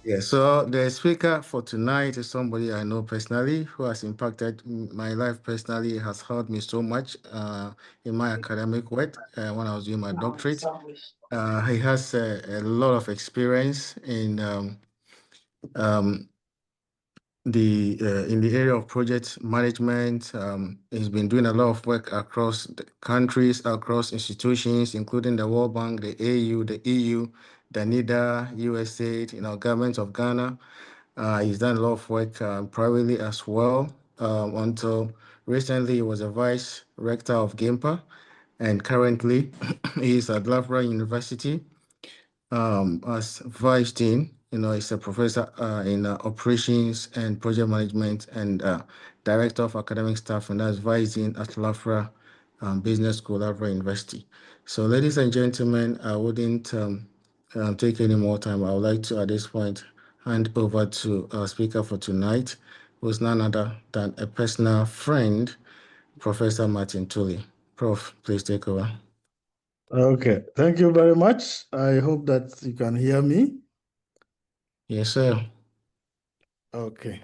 Yeah, so the speaker for tonight is somebody I know personally who has impacted my life personally, has helped me so much in my academic work when I was doing my doctorate. He has a lot of experience um, in the area of project management. He's been doing a lot of work across the countries, across institutions, including the World Bank, the AU, the EU, the NIDA, USA, government of Ghana. He's done a lot of work privately as well. Until recently, he was a vice rector of GIMPA, and currently he is at Loughborough University as vice dean. He's a professor in operations and project management and director of academic staff, and that's vice dean at Loughborough Business School, Loughborough University. So, ladies and gentlemen, I wouldn't take any more time. I would like to, at this point, hand over to our speaker for tonight, who's none other than a personal friend, Professor Martin Tully. Prof, please take over. Okay, thank you very much. I hope that you can hear me. Yes, sir. Okay.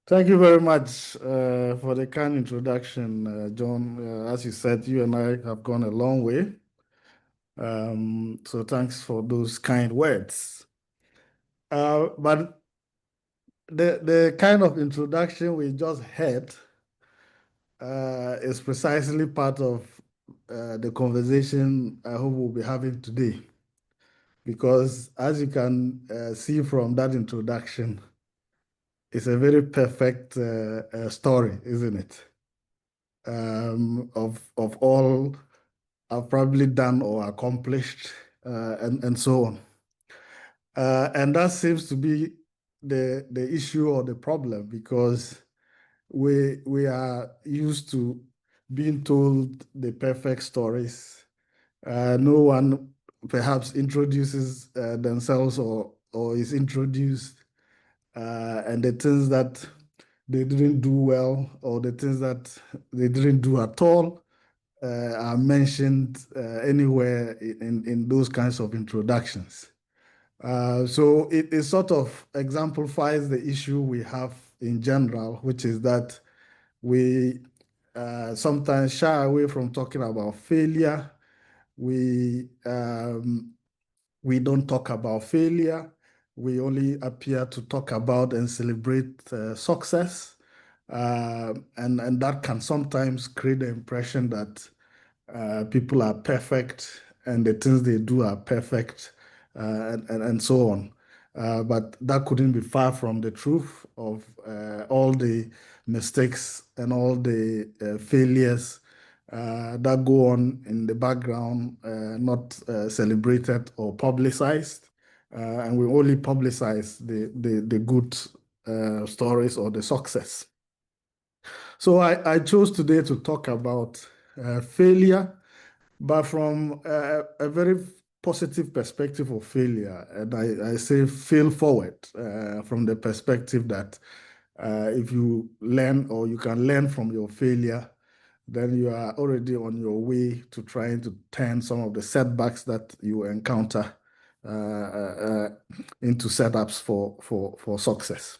Thank you very much for the kind introduction, John. As you said, you and I have gone a long way. So thanks for those kind words. But the kind of introduction we just had is precisely part of the conversation I hope we'll be having today. Because as you can see from that introduction, it's a very perfect story, isn't it? Of all I've probably done or accomplished, and so on. And that seems to be the issue or the problem, because we are used to being told the perfect stories. No one perhaps introduces themselves or is introduced, and the things that they didn't do well or the things that they didn't do at all are mentioned anywhere in those kinds of introductions. So it sort of exemplifies the issue we have in general, which is that we sometimes shy away from talking about failure. We don't talk about failure. We only appear to talk about and celebrate success. And that can sometimes create the impression that people are perfect and the things they do are perfect, and so on. But that couldn't be far from the truth of all the mistakes and all the failures that go on in the background, not celebrated or publicized. And we only publicize the good stories or the success. So I chose today to talk about failure, but from a very positive perspective of failure. And I say fail forward from the perspective that if you learn or you can learn from your failure, then you are already on your way to trying to turn some of the setbacks that you encounter into setups for success.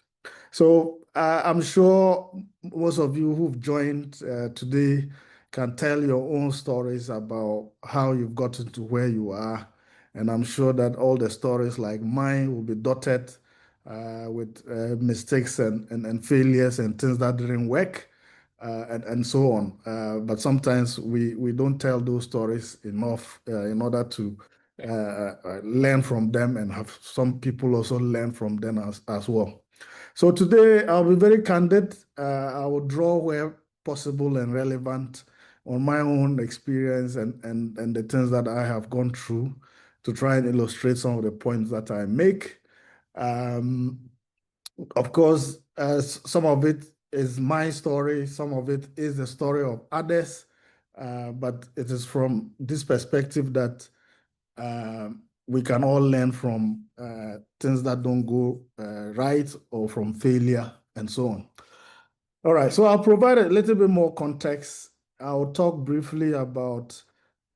So I'm sure most of you who've joined today can tell your own stories about how you've gotten to where you are. And I'm sure that all the stories like mine will be dotted with mistakes and failures and things that didn't work, and so on. But sometimes we don't tell those stories enough in order to learn from them and have some people also learn from them as well. So today I'll be very candid. I will draw where possible and relevant on my own experience and the things that I have gone through to try and illustrate some of the points that I make. Of course, some of it is my story, some of it is the story of others, but it is from this perspective that we can all learn from things that don't go right or from failure and so on. All right, so I'll provide a little bit more context. I'll talk briefly about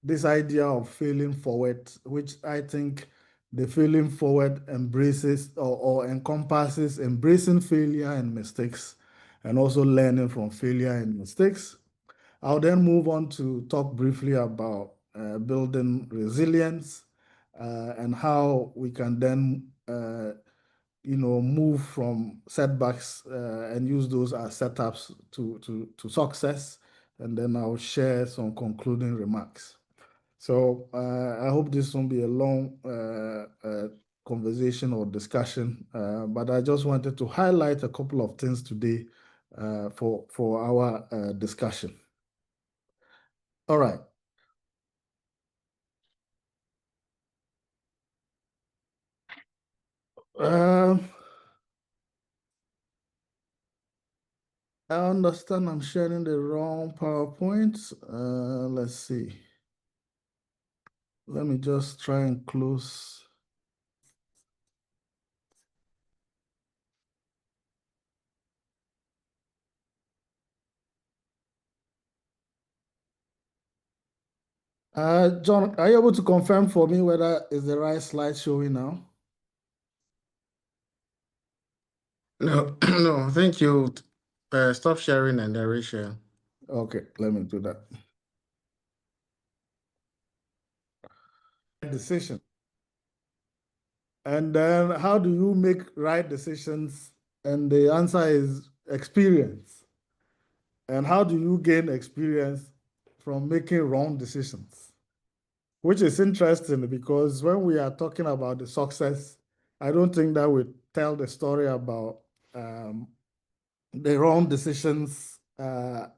this idea of failing forward, which I think The failing forward embraces or encompasses embracing failure and mistakes and also learning from failure and mistakes. I'll then move on to talk briefly about building resilience and how we can then move from setbacks and use those as setups to success. And then I'll share some concluding remarks. So I hope this won't be a long conversation or discussion, but I just wanted to highlight a couple of things today for our discussion. All right. Um, I understand I'm sharing the wrong PowerPoint. Let's see. Let me just try and close. John, are you able to confirm for me whether is the right slide showing now? No, no, thank you. Stop sharing and then reshare. Okay, let me do that. Decision. And then how do you make right decisions? And the answer is experience. And how do you gain experience from making wrong decisions? Which is interesting because when we are talking about the success, I don't think that we tell the story about the wrong decisions that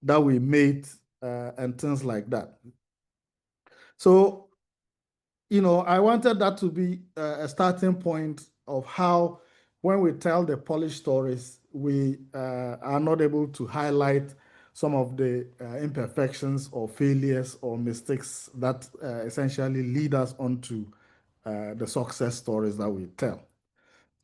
we made and things like that. So, I wanted that to be a starting point of how, when we tell the polished stories, we are not able to highlight some of the imperfections or failures or mistakes that essentially lead us onto the success stories that we tell.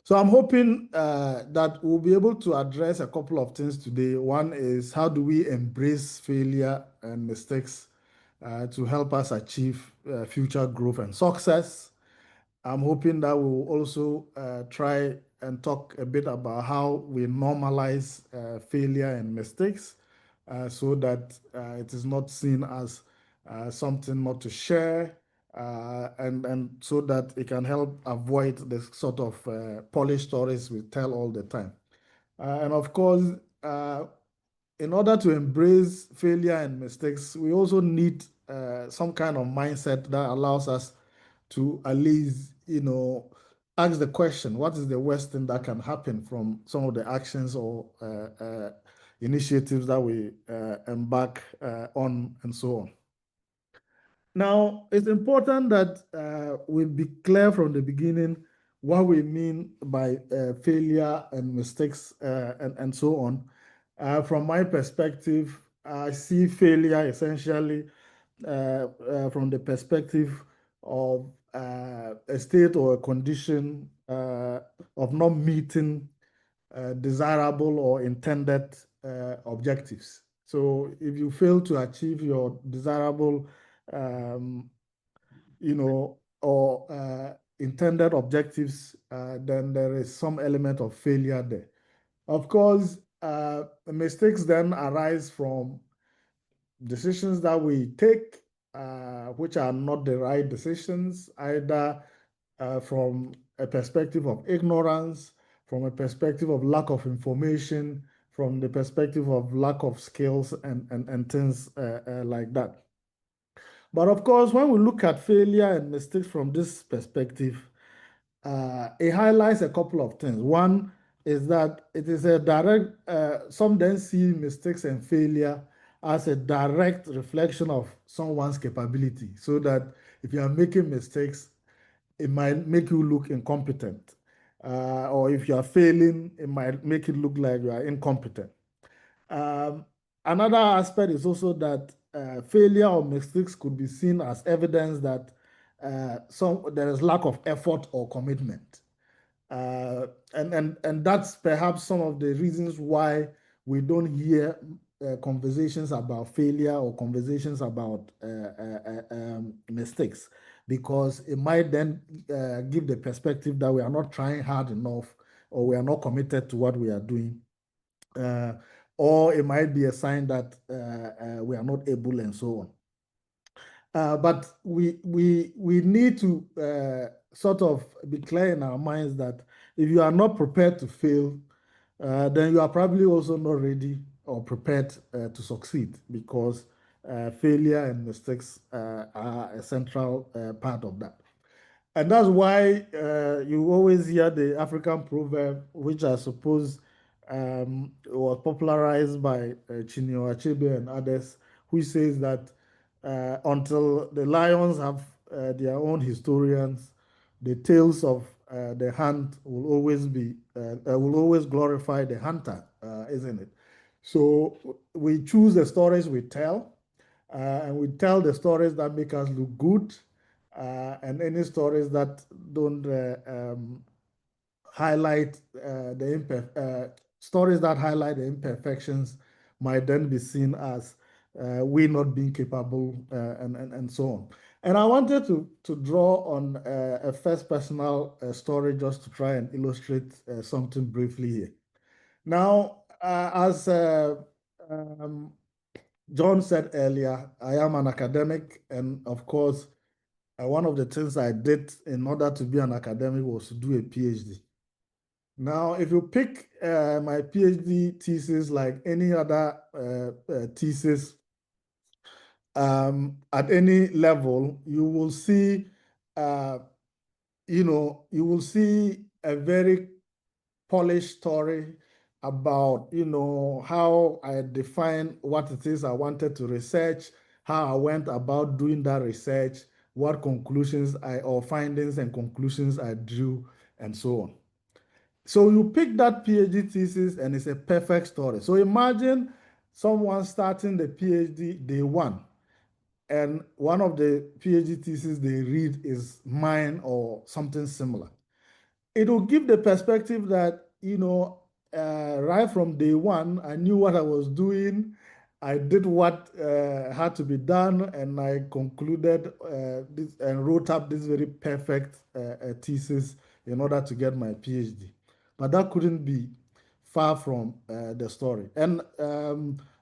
So I'm hoping that we'll be able to address a couple of things today. One is, how do we embrace failure and mistakes to help us achieve future growth and success? I'm hoping that we'll also try and talk a bit about how we normalize failure and mistakes so that it is not seen as something not to share, and so that it can help avoid the sort of polished stories we tell all the time. And of course, uh, in order to embrace failure and mistakes, we also need some kind of mindset that allows us to at least, ask the question, what is the worst thing that can happen from some of the actions or initiatives that we embark on and so on. Now, it's important that we be clear from the beginning what we mean by failure and mistakes and so on. From my perspective, I see failure essentially from the perspective of a state or a condition of not meeting desirable or intended objectives. So if you fail to achieve your desirable, um, or intended objectives, then there is some element of failure there. Of course, mistakes then arise from decisions that we take, which are not the right decisions, either from a perspective of ignorance, from a perspective of lack of information, from the perspective of lack of skills and things like that. But of course, when we look at failure and mistakes from this perspective, it highlights a couple of things. One is that it is a direct, some then see mistakes and failure as a direct reflection of someone's capability, so that if you are making mistakes, it might make you look incompetent. Or if you are failing, it might make it look like you are incompetent. Um, Another aspect is also that failure or mistakes could be seen as evidence that there is lack of effort or commitment. And that's perhaps some of the reasons why we don't hear conversations about failure or conversations about mistakes, because it might then give the perspective that we are not trying hard enough or we are not committed to what we are doing. Uh, or it might be a sign that we are not able and so on. But we need to sort of be clear in our minds that if you are not prepared to fail, then you are probably also not ready or prepared to succeed, because failure and mistakes are a central part of that. And that's why you always hear the African proverb, which I suppose was popularized by Chinua Achebe and others, which says that until the lions have their own historians, the tales of the hunt will always glorify the hunter, isn't it? So we choose the stories we tell, and we tell the stories that make us look good, and any stories that don't highlight stories that highlight the imperfections might then be seen as we not being capable, and so on. And I wanted to draw on a first personal story just to try and illustrate something briefly here. Now, as um, John said earlier, I am an academic, and of course, one of the things I did in order to be an academic was to do a PhD. Now, if you pick my PhD thesis like any other thesis at any level, you will see, uh, you will see a very polished story about, how I define what it is I wanted to research, how I went about doing that research, what conclusions or findings and conclusions I drew, and so on. So you pick that PhD thesis and it's a perfect story. So imagine someone starting the PhD day one, and one of the PhD theses they read is mine or something similar. It will give the perspective that, right from day one, I knew what I was doing. I did what had to be done, and I concluded this and wrote up this very perfect thesis in order to get my PhD. But that couldn't be far from the story. And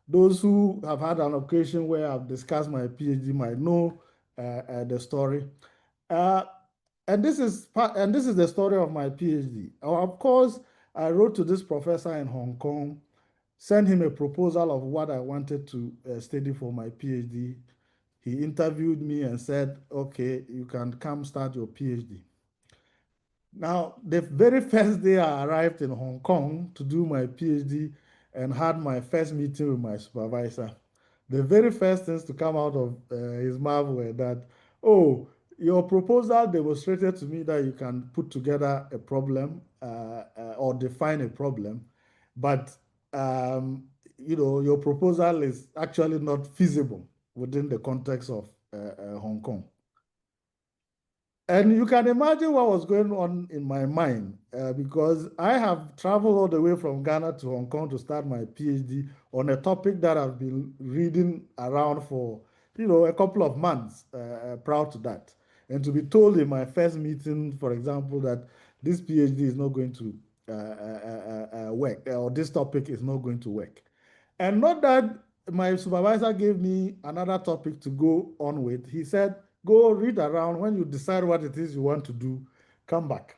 those who have had an occasion where I've discussed my PhD might know the story. Uh, and this is the story of my PhD. Of course, I wrote to this professor in Hong Kong, sent him a proposal of what I wanted to study for my PhD. He interviewed me and said, "Okay, you can come start your PhD." Now, the very first day I arrived in Hong Kong to do my PhD and had my first meeting with my supervisor, the very first things to come out of his mouth were that, "Oh, your proposal demonstrated to me that you can put together a problem or define a problem, but your proposal is actually not feasible within the context of Hong Kong." And you can imagine what was going on in my mind, because I have traveled all the way from Ghana to Hong Kong to start my PhD on a topic that I've been reading around for, a couple of months prior to that. And to be told in my first meeting, for example, that this PhD is not going to work, or this topic is not going to work. And not that my supervisor gave me another topic to go on with. He said, "Go read around. When you decide what it is you want to do, come back."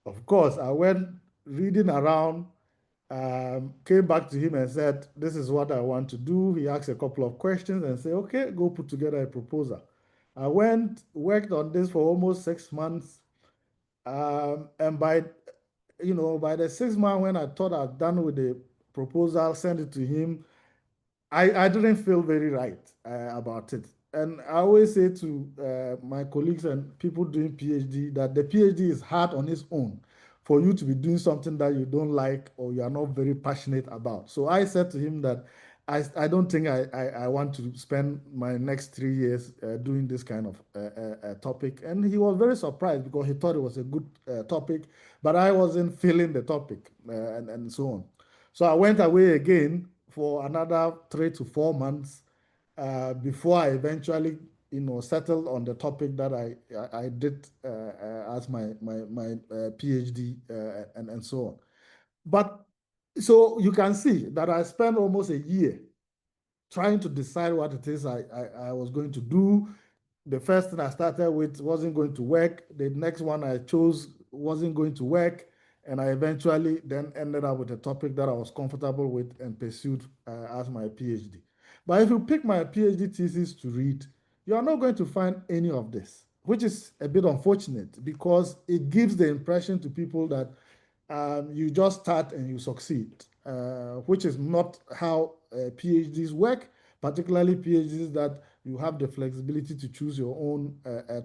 Of course, I went reading around, came back to him and said, "This is what I want to do." He asked a couple of questions and said, "Okay, go put together a proposal." I went, worked on this for almost 6 months. And by the 6 month, when I thought I'd done with the proposal, sent it to him, I didn't feel very right about it. And I always say to my colleagues and people doing PhD that the PhD is hard on its own for you to be doing something that you don't like or you are not very passionate about. So I said to him that I don't think I want to spend my next 3 years doing this kind of topic. And he was very surprised because he thought it was a good topic, but I wasn't feeling the topic, and so on. So I went away again for another 3 to 4 months before I eventually settled on the topic that I did as my PhD and so on. But so you can see that I spent almost a year trying to decide what it is I was going to do. The first thing I started with wasn't going to work. The next one I chose wasn't going to work. And I eventually then ended up with a topic that I was comfortable with and pursued as my PhD. But if you pick my PhD thesis to read, you are not going to find any of this, which is a bit unfortunate because it gives the impression to people that you just start and you succeed, which is not how PhDs work, particularly PhDs that you have the flexibility to choose your own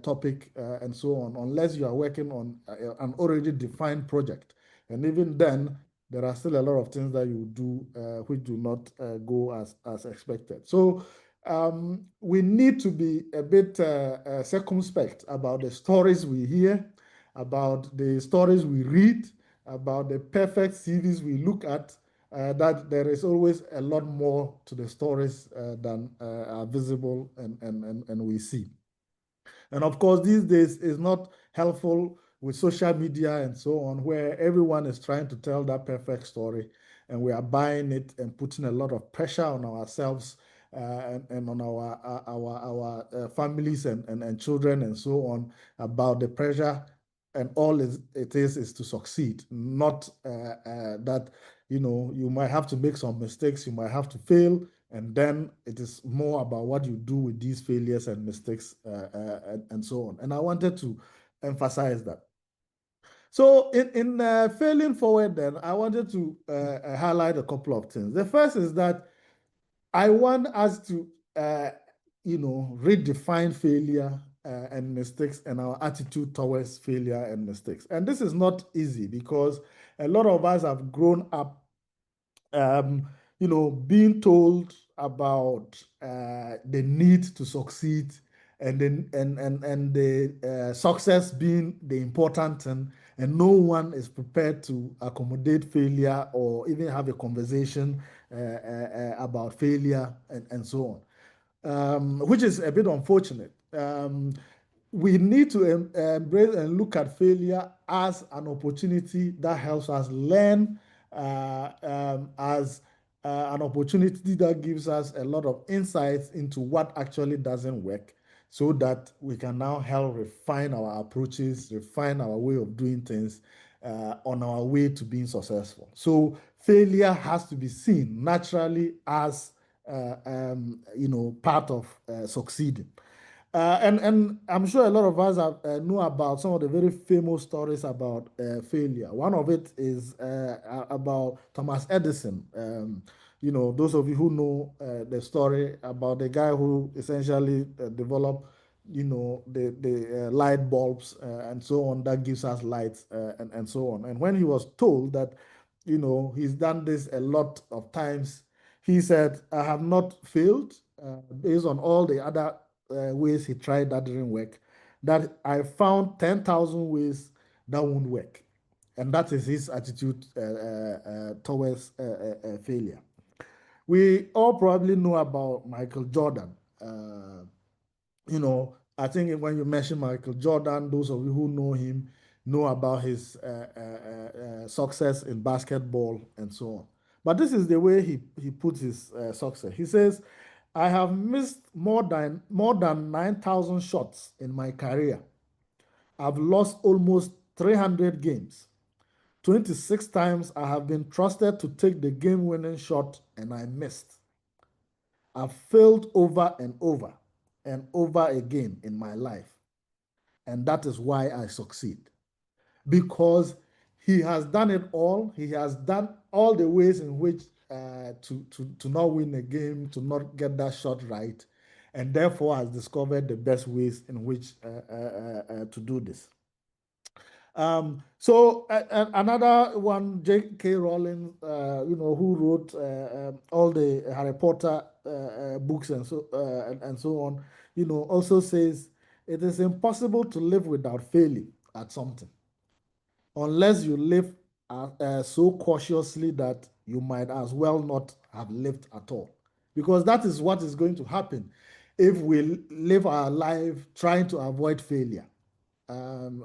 topic and so on, unless you are working on an already defined project. And even then, there are still a lot of things that you do which do not go as expected. So we need to be a bit circumspect about the stories we hear, about the stories we read, about the perfect CVs we look at, that there is always a lot more to the stories than are visible and we see. And of course, these days is not helpful with social media and so on, where everyone is trying to tell that perfect story, and we are buying it and putting a lot of pressure on ourselves and on our families and children and so on about the pressure. And all it is to succeed, not that you might have to make some mistakes, you might have to fail, and then it is more about what you do with these failures and mistakes and so on. And I wanted to emphasize that. So in failing forward, then I wanted to highlight a couple of things. The first is that I want us to, redefine failure and mistakes and our attitude towards failure and mistakes. And this is not easy because a lot of us have grown up um, being told about the need to succeed and then and the success being the important thing, and no one is prepared to accommodate failure or even have a conversation about failure and so on, which is a bit unfortunate. We need to embrace and look at failure as an opportunity that helps us learn, as an opportunity that gives us a lot of insights into what actually doesn't work, so that we can now help refine our approaches, refine our way of doing things on our way to being successful. So failure has to be seen naturally as part of succeeding. And I'm sure a lot of us have, know about some of the very famous stories about failure. One of it is about Thomas Edison. Those of you who know the story about the guy who essentially developed, the light bulbs and so on that gives us lights and so on. And when he was told that, he's done this a lot of times, he said, "I have not failed based on all the other ways he tried that didn't work, that I found 10,000 ways that won't work." And that is his attitude towards failure. We all probably know about Michael Jordan. I think when you mention Michael Jordan, those of you who know him know about his success in basketball and so on. But this is the way he puts his success. He says, "I have missed more than 9,000 shots in my career. I've lost almost 300 games. 26 times I have been trusted to take the game-winning shot and I missed. I've failed over and over again in my life. And that is why I succeed." Because he has done it all. He has done all the ways in which to not win a game, to not get that shot right, and therefore has discovered the best ways in which to do this. So another one, J.K. Rowling, who wrote all the Harry Potter books and so on, also says it is impossible to live without failing at something, unless you live so cautiously that you might as well not have lived at all. Because that is what is going to happen. if we live our life trying to avoid failure,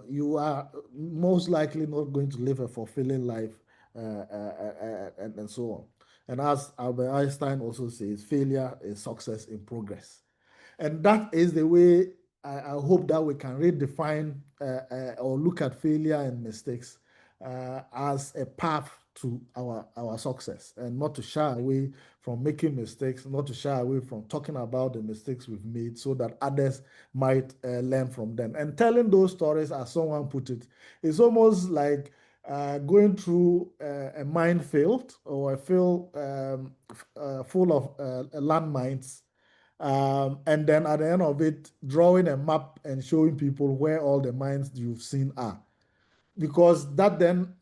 you are most likely not going to live a fulfilling life, and so on. And as Albert Einstein also says, failure is success in progress. And that is the way I hope that we can redefine or look at failure and mistakes as a path to our success, and not to shy away from making mistakes, not to shy away from talking about the mistakes we've made so that others might learn from them. And telling those stories, as someone put it, is almost like going through a minefield or a field full of landmines, and then at the end of it, drawing a map and showing people where all the mines you've seen are, because that then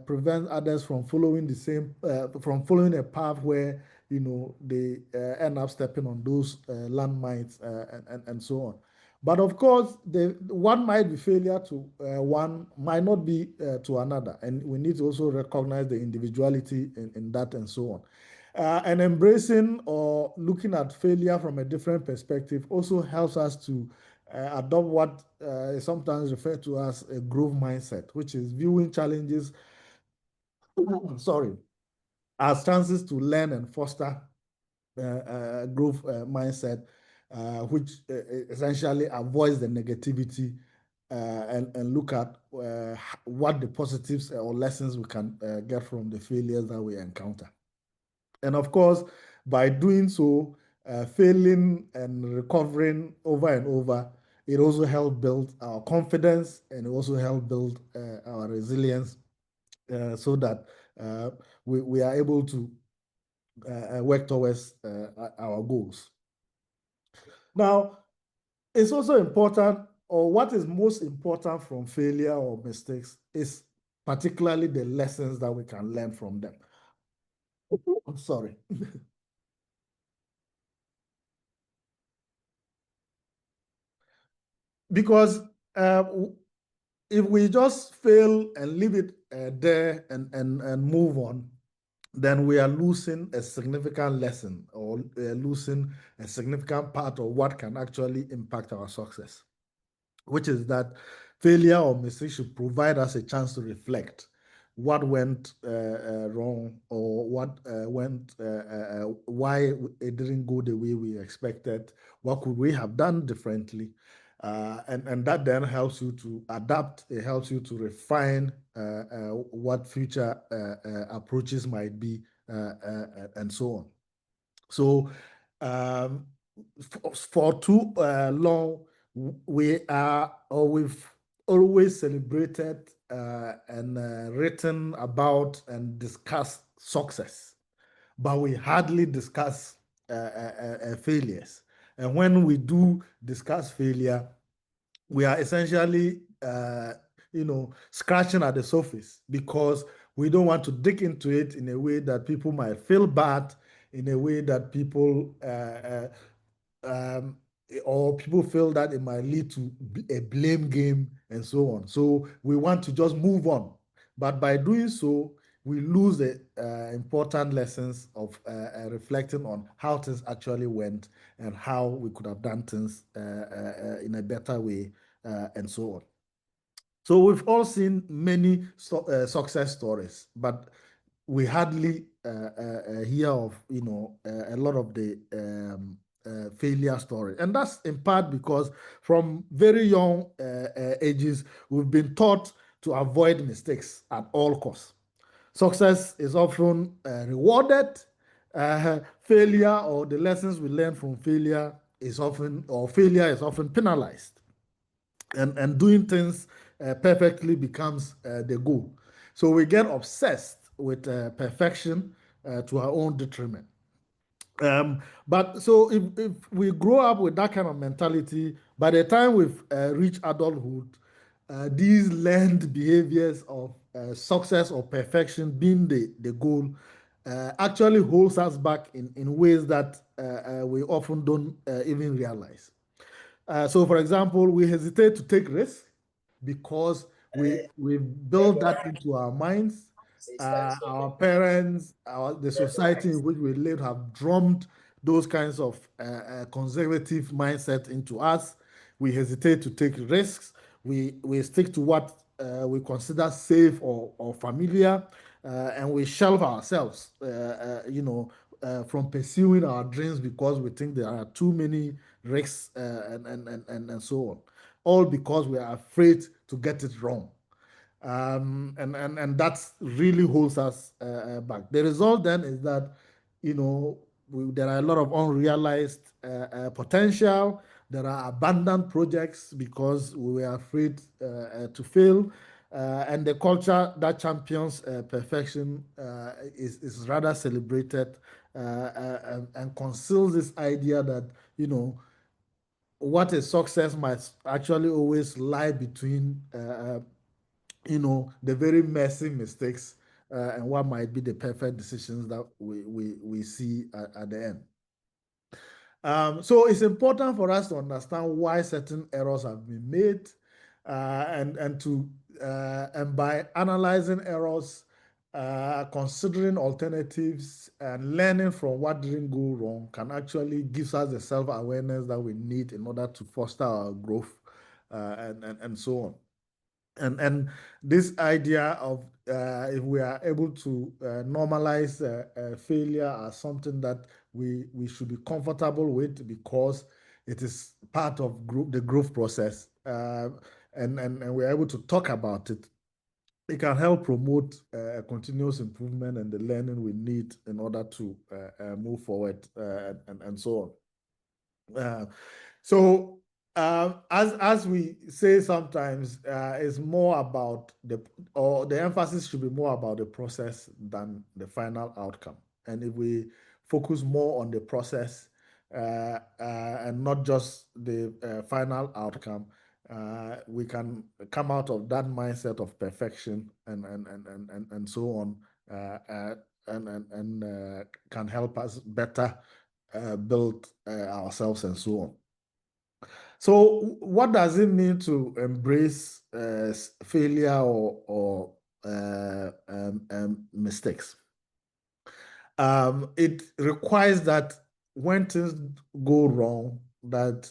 prevents others from following the same from following a path where they end up stepping on those landmines, and so on. But of course, the one might be failure to one, might not be to another, and we need to also recognize the individuality in that, and so on. And embracing or looking at failure from a different perspective also helps us to adopt what is sometimes referred to as a growth mindset, which is viewing challenges, sorry, as chances to learn and foster growth mindset, which essentially avoids the negativity, and look at what the positives or lessons we can get from the failures that we encounter. And of course, by doing so, failing and recovering over and over, it also helps build our confidence, and it also helps build our resilience, so that we are able to work towards our goals. Now, it's also important, or what is most important from failure or mistakes is particularly the lessons that we can learn from them. I'm sorry. Because if we just fail and leave it there, and move on, then we are losing a significant lesson, or losing a significant part of what can actually impact our success, which is that failure or mistake should provide us a chance to reflect what went wrong, or what went, why it didn't go the way we expected, what could we have done differently. And that then helps you to adapt, it helps you to refine what future approaches might be, and so on. So, um, for too long, we've always celebrated and written about and discussed success, but we hardly discuss failures. And when we do discuss failure, we are essentially, scratching at the surface, because we don't want to dig into it in a way that people might feel bad, in a way that people um, or people feel that it might lead to a blame game, and so on. So we want to just move on, but by doing so, we lose the important lessons of reflecting on how things actually went, and how we could have done things in a better way, and so on. So we've all seen many success stories, but we hardly hear of a lot of the failure story, and that's in part because from very young ages we've been taught to avoid mistakes at all costs. Success is often rewarded. Failure, or the lessons we learn from failure, failure is often penalized, and doing things perfectly becomes the goal. So we get obsessed with perfection to our own detriment. But so if we grow up with that kind of mentality, by the time we've reached adulthood, these learned behaviors of success or perfection being the goal actually holds us back in ways that we often don't even realize. So, for example, we hesitate to take risks because we build that into our minds. Our parents, the society in which we live have drummed those kinds of conservative mindset into us. We hesitate to take risks. We stick to what we consider safe or familiar, and we shelve ourselves, from pursuing our dreams because we think there are too many risks, and so on. All because we are afraid to get it wrong. And that really holds us back. The result then is that, there are a lot of unrealized potential. There are abandoned projects because we were afraid to fail. And the culture that champions perfection is rather celebrated, and conceals this idea that, what is success might actually always lie between the very messy mistakes, and what might be the perfect decisions that we see at the end. So it's important for us to understand why certain errors have been made, and by analyzing errors, considering alternatives, and learning from what didn't go wrong can actually gives us the self-awareness that we need in order to foster our growth, and so on. And this idea of, if we are able to normalize failure as something that we should be comfortable with because it is part of the growth process, and we're able to talk about it, it can help promote continuous improvement and the learning we need in order to move forward, and so on. As we say sometimes, it's more about the emphasis should be more about the process than the final outcome. And if we focus more on the process, and not just the final outcome, we can come out of that mindset of perfection, and so on, and can help us better build ourselves and so on. So, what does it mean to embrace failure or mistakes? It requires that when things go wrong, that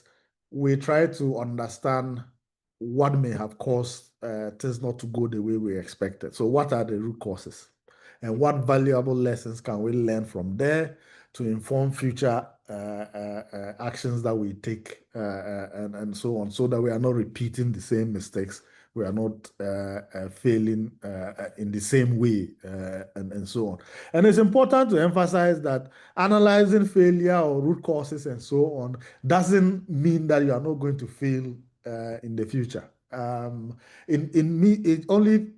we try to understand what may have caused things not to go the way we expected. So, what are the root causes? And what valuable lessons can we learn from there to inform future actions that we take, and so on, so that we are not repeating the same mistakes, we are not failing in the same way, and so on. And it's important to emphasize that analyzing failure or root causes and so on doesn't mean that you are not going to fail in the future. In me, it only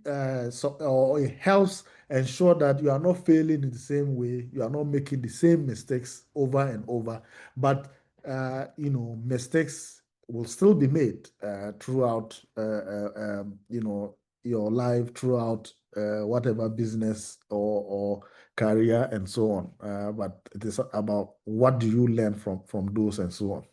or it helps ensure that you are not failing in the same way, you are not making the same mistakes over and over, but mistakes will still be made throughout your life, throughout whatever business or career and so on. But it is about what do you learn from those and so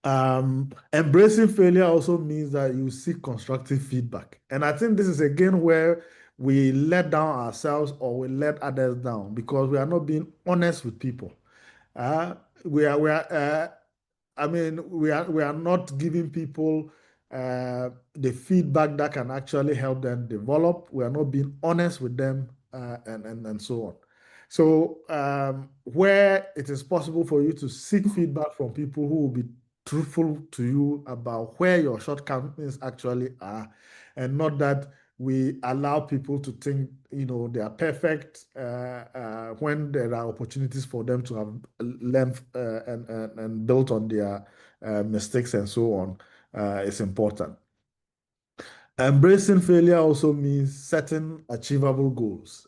on. Embracing failure also means that you seek constructive feedback. And I think this is again where we let down ourselves or we let others down because we are not being honest with people. We are I mean, we are not giving people the feedback that can actually help them develop. We are not being honest with them, and so on. So, where it is possible for you to seek feedback from people who will be truthful to you about where your shortcomings actually are, and not that we allow people to think they are perfect when there are opportunities for them to have learned and built on their mistakes and so on is important. Embracing failure also means setting achievable goals.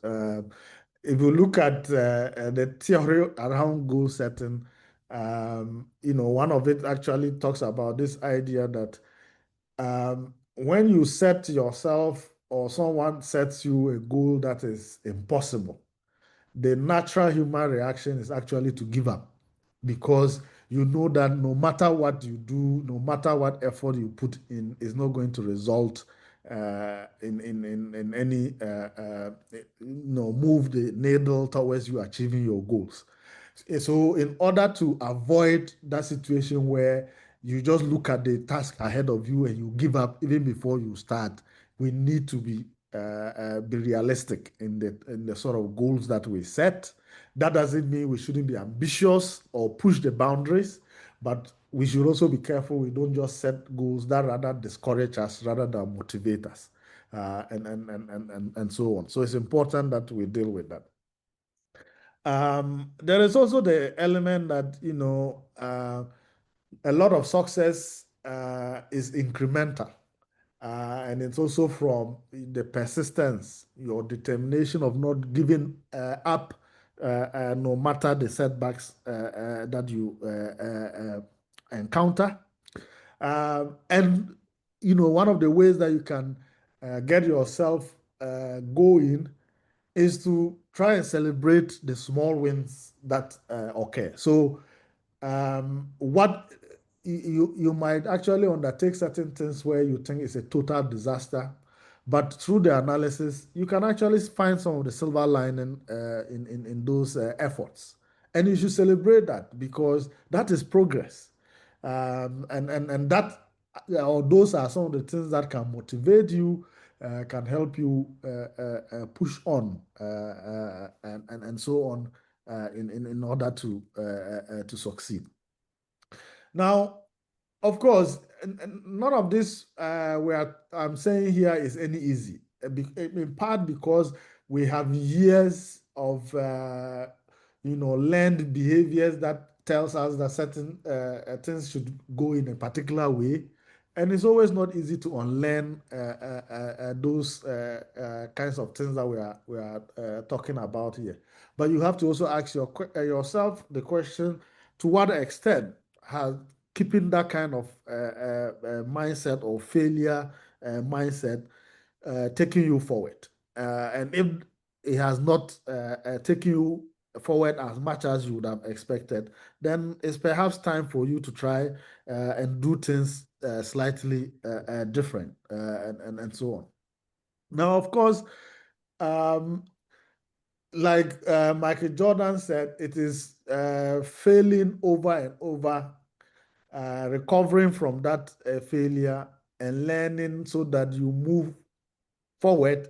If you look at the theory around goal setting, one of it actually talks about this idea that when you set yourself or someone sets you a goal that is impossible, the natural human reaction is actually to give up because you know that no matter what you do, no matter what effort you put in, is not going to result in any move the needle towards you achieving your goals. So in order to avoid that situation where you just look at the task ahead of you and you give up even before you start, we need to be realistic in the sort of goals that we set. That doesn't mean we shouldn't be ambitious or push the boundaries, but we should also be careful we don't just set goals that rather discourage us rather than motivate us, and so on. So it's important that we deal with that. There is also the element that, a lot of success is incremental. And it's also from the persistence, your determination of not giving up no matter the setbacks that you encounter. And, one of the ways that you can get yourself going is to try and celebrate the small wins that occur. So, what you might actually undertake certain things where you think it's a total disaster, but through the analysis, you can actually find some of the silver lining in those efforts, and you should celebrate that because that is progress, and that or those are some of the things that can motivate you, can help you push on and so on in order to succeed. Now, of course, and none of this I'm saying here is any easy. In part because we have years of learned behaviors that tells us that certain things should go in a particular way, and it's always not easy to unlearn those kinds of things that we are talking about here. But you have to also ask yourself the question: to what extent has keeping that kind of mindset or failure mindset taking you forward? And if it has not taken you forward as much as you would have expected, then it's perhaps time for you to try and do things slightly different and so on. Now, of course, um, like Michael Jordan said, it is failing over and over, recovering from that failure and learning so that you move forward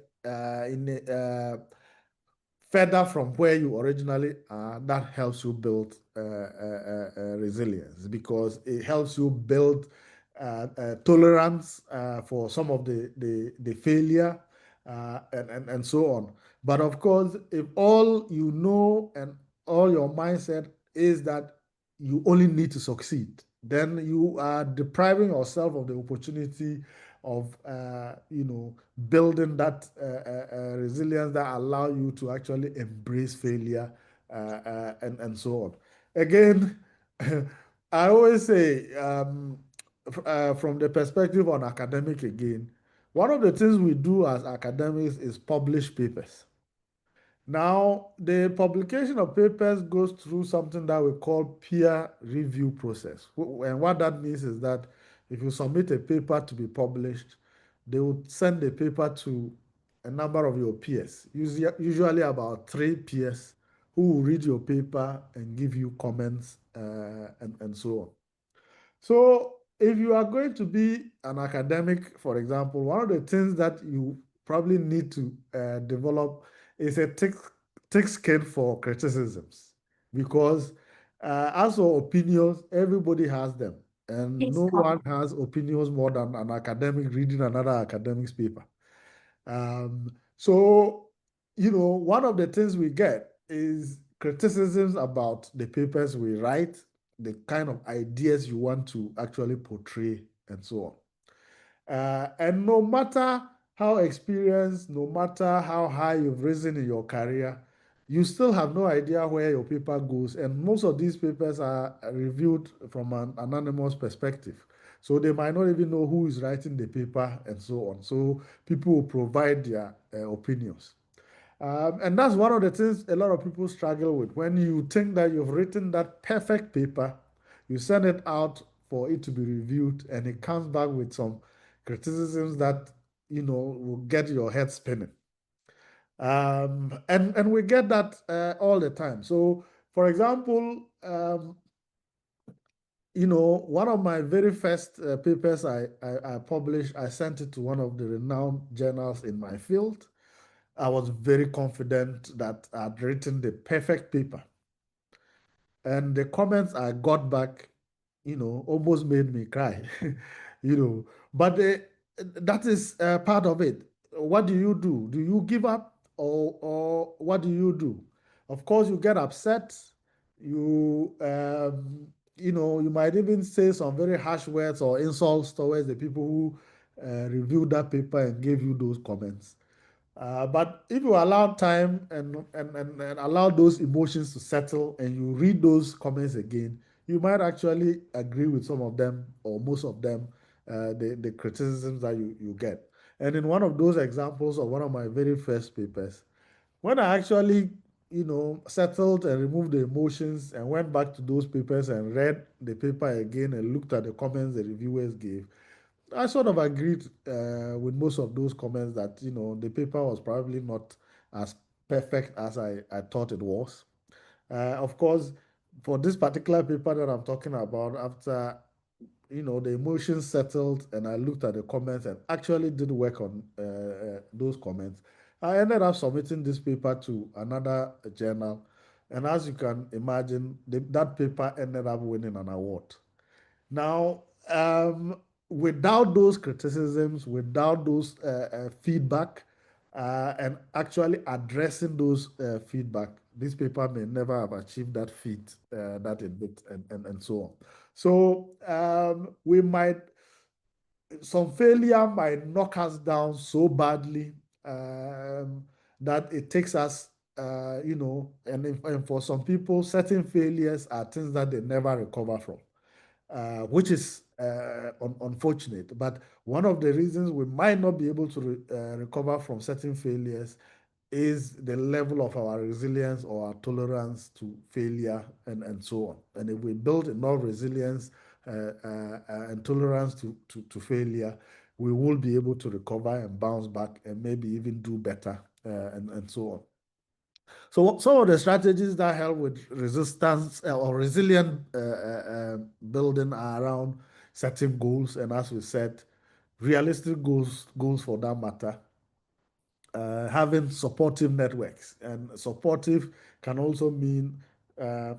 further from where you originally are. That helps you build resilience because it helps you build tolerance for some of the failure and so on. But of course, if all you know and all your mindset is that you only need to succeed, then you are depriving yourself of the opportunity of building that resilience that allow you to actually embrace failure and so on. Again, I always say, from the perspective on academic again, one of the things we do as academics is publish papers. Now, the publication of papers goes through something that we call peer review process. And what that means is that if you submit a paper to be published, they would send the paper to a number of your peers, usually about 3 peers, who will read your paper and give you comments and so on. So if you are going to be an academic, for example, one of the things that you probably need to develop is a thick skin for criticisms, because as for opinions, everybody has them, and no one has opinions more than an academic reading another academic's paper. So, one of the things we get is criticisms about the papers we write, the kind of ideas you want to actually portray, and so on. And no matter how experienced, no matter how high you've risen in your career, you still have no idea where your paper goes. And most of these papers are reviewed from an anonymous perspective. So they might not even know who is writing the paper and so on. So people will provide their opinions. And that's one of the things a lot of people struggle with. When you think that you've written that perfect paper, you send it out for it to be reviewed, and it comes back with some criticisms that will get your head spinning. And we get that all the time. So, For example, one of my very first papers I published, I sent it to one of the renowned journals in my field. I was very confident that I'd written the perfect paper. And the comments I got back, almost made me cry, But that is part of it. What do you do? Do you give up, or what do you do? Of course, you get upset. You might even say some very harsh words or insults towards the people who reviewed that paper and gave you those comments. But if you allow time and allow those emotions to settle and you read those comments again, you might actually agree with some of them or most of them, the criticisms that you get. And in one of those examples of one of my very first papers, when I actually, settled and removed the emotions and went back to those papers and read the paper again and looked at the comments the reviewers gave, I sort of agreed with most of those comments that the paper was probably not as perfect as I thought it was. Of course, for this particular paper that I'm talking about, after the emotions settled and I looked at the comments and actually did work on those comments, I ended up submitting this paper to another journal, and as you can imagine, that paper ended up winning an award. Now, without those criticisms, without those feedback, and actually addressing those feedback, this paper may never have achieved that feat that it did, and so on. So some failure might knock us down so badly um, that it takes us, and for some people, certain failures are things that they never recover from, which is unfortunate. But one of the reasons we might not be able to recover from certain failures is the level of our resilience or our tolerance to failure, and so on. And if we build enough resilience and tolerance to failure, we will be able to recover and bounce back and maybe even do better, and so on. So some of the strategies that help with resistance or resilient building are around setting goals, and as we said, realistic goals for that matter. Having supportive networks, and supportive can also mean uh,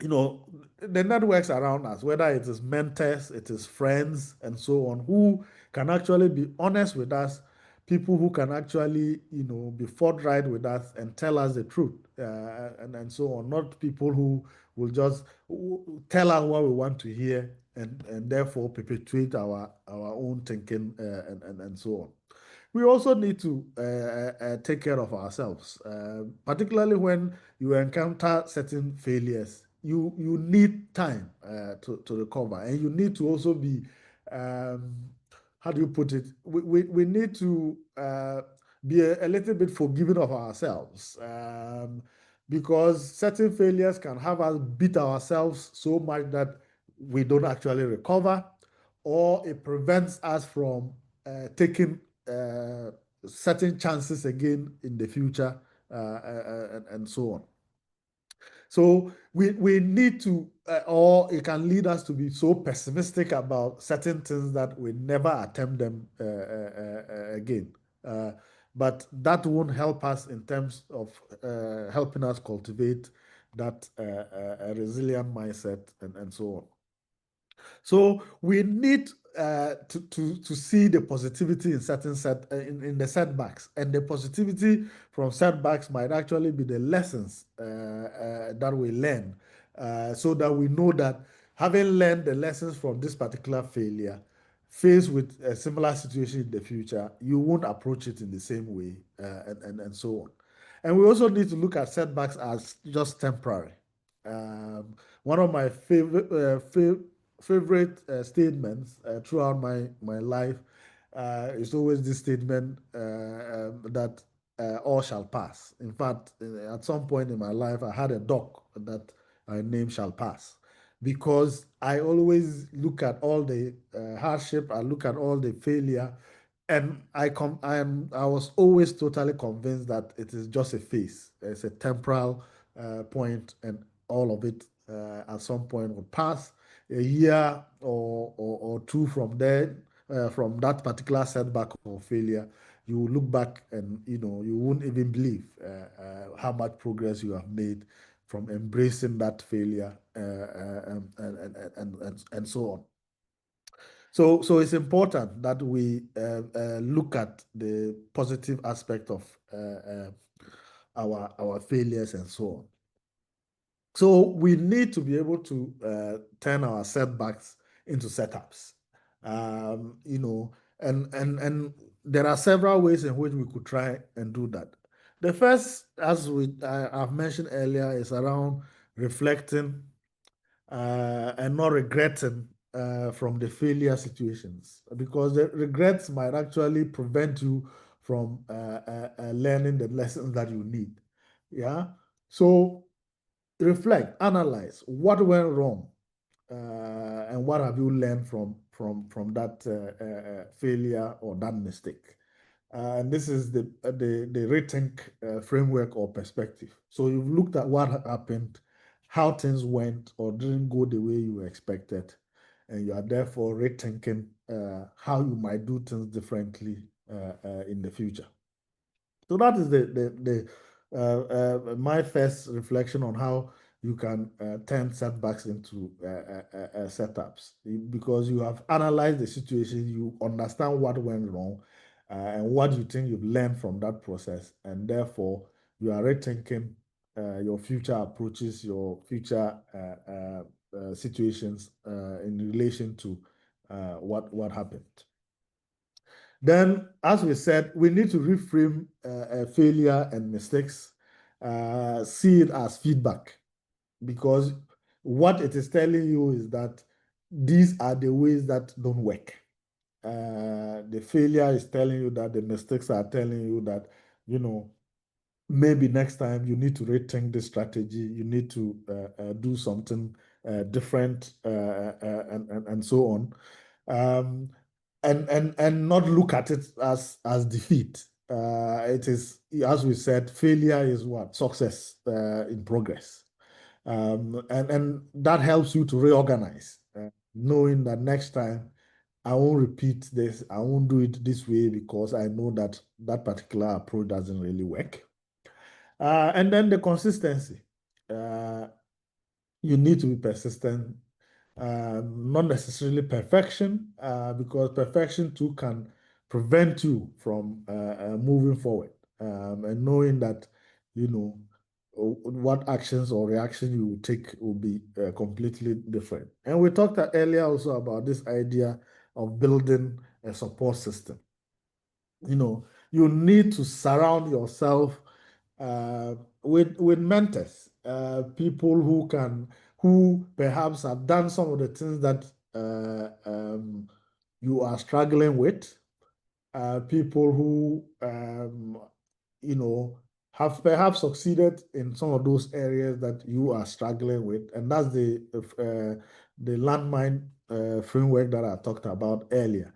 you know, the networks around us, whether it is mentors, it is friends, and so on, who can actually be honest with us, people who can actually, be forthright with us and tell us the truth, and so on, not people who will just tell us what we want to hear and therefore perpetuate our own thinking, and so on. We also need to take care of ourselves, particularly when you encounter certain failures. You need time to recover, and you need to also be, um, how do you put it? We need to be a little bit forgiving of ourselves, because certain failures can have us beat ourselves so much that we don't actually recover, or it prevents us from taking uh, certain chances again in the future, and so on. So we need to, or it can lead us to be so pessimistic about certain things that we never attempt them again. Uh, but that won't help us in terms of helping us cultivate that resilient mindset, and so on. So we need to see the positivity in certain in the setbacks, and the positivity from setbacks might actually be the lessons that we learn, so that we know that having learned the lessons from this particular failure, faced with a similar situation in the future, you won't approach it in the same way, and so on. And we also need to look at setbacks as just temporary. One of my favorite statements throughout my life is always this statement that all shall pass. In fact, at some point in my life, I had a dog that I named Shall Pass, because I always look at all the hardship, I look at all the failure, and I was always totally convinced that it is just a phase. It's a temporal point, and all of it at some point will pass. A year or two from there, from that particular setback or failure, you will look back and you won't even believe how much progress you have made from embracing that failure and so on. So it's important that we look at the positive aspect of our failures and so on. So we need to be able to turn our setbacks into setups. And there are several ways in which we could try and do that. The first, as I've mentioned earlier, is around reflecting and not regretting from the failure situations, because the regrets might actually prevent you from learning the lessons that you need. Yeah. So reflect, analyze what went wrong, and what have you learned from that failure or that mistake. And this is the rethink framework or perspective. So you've looked at what happened, how things went or didn't go the way you expected, and you are therefore rethinking how you might do things differently in the future. So that is my first reflection on how you can turn setbacks into setups, because you have analyzed the situation, you understand what went wrong, and what you think you've learned from that process, and therefore you are rethinking your future approaches, your future situations in relation to what happened. Then, as we said, we need to reframe failure and mistakes, see it as feedback, because what it is telling you is that these are the ways that don't work. The failure is telling you that, the mistakes are telling you that, maybe next time you need to rethink the strategy, you need to do something different, and so on. Um, and not look at it as defeat. It is, as we said, failure is what? Success in progress. And that helps you to reorganize, knowing that next time I won't repeat this, I won't do it this way, because I know that that particular approach doesn't really work. And then the consistency. Uh, you need to be persistent, not necessarily perfection, because perfection too can prevent you from moving forward, and knowing that, what actions or reaction you will take will be completely different. And we talked earlier also about this idea of building a support system. You need to surround yourself with mentors, people who perhaps have done some of the things that you are struggling with, people who you know have perhaps succeeded in some of those areas that you are struggling with, and that's the landmine framework that I talked about earlier.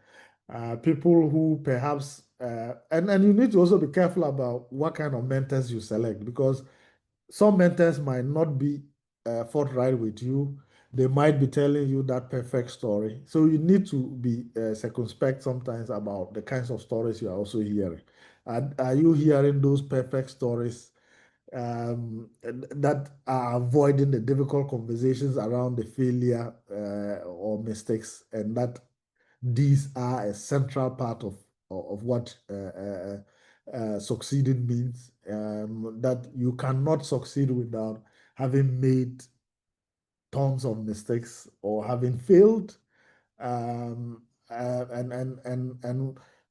People who perhaps and you need to also be careful about what kind of mentors you select, because some mentors might not be forthright with you. They might be telling you that perfect story. So you need to be circumspect sometimes about the kinds of stories you are also hearing. Are you hearing those perfect stories that are avoiding the difficult conversations around the failure or mistakes, and that these are a central part of what succeeding means, that you cannot succeed without having made tons of mistakes or having failed, and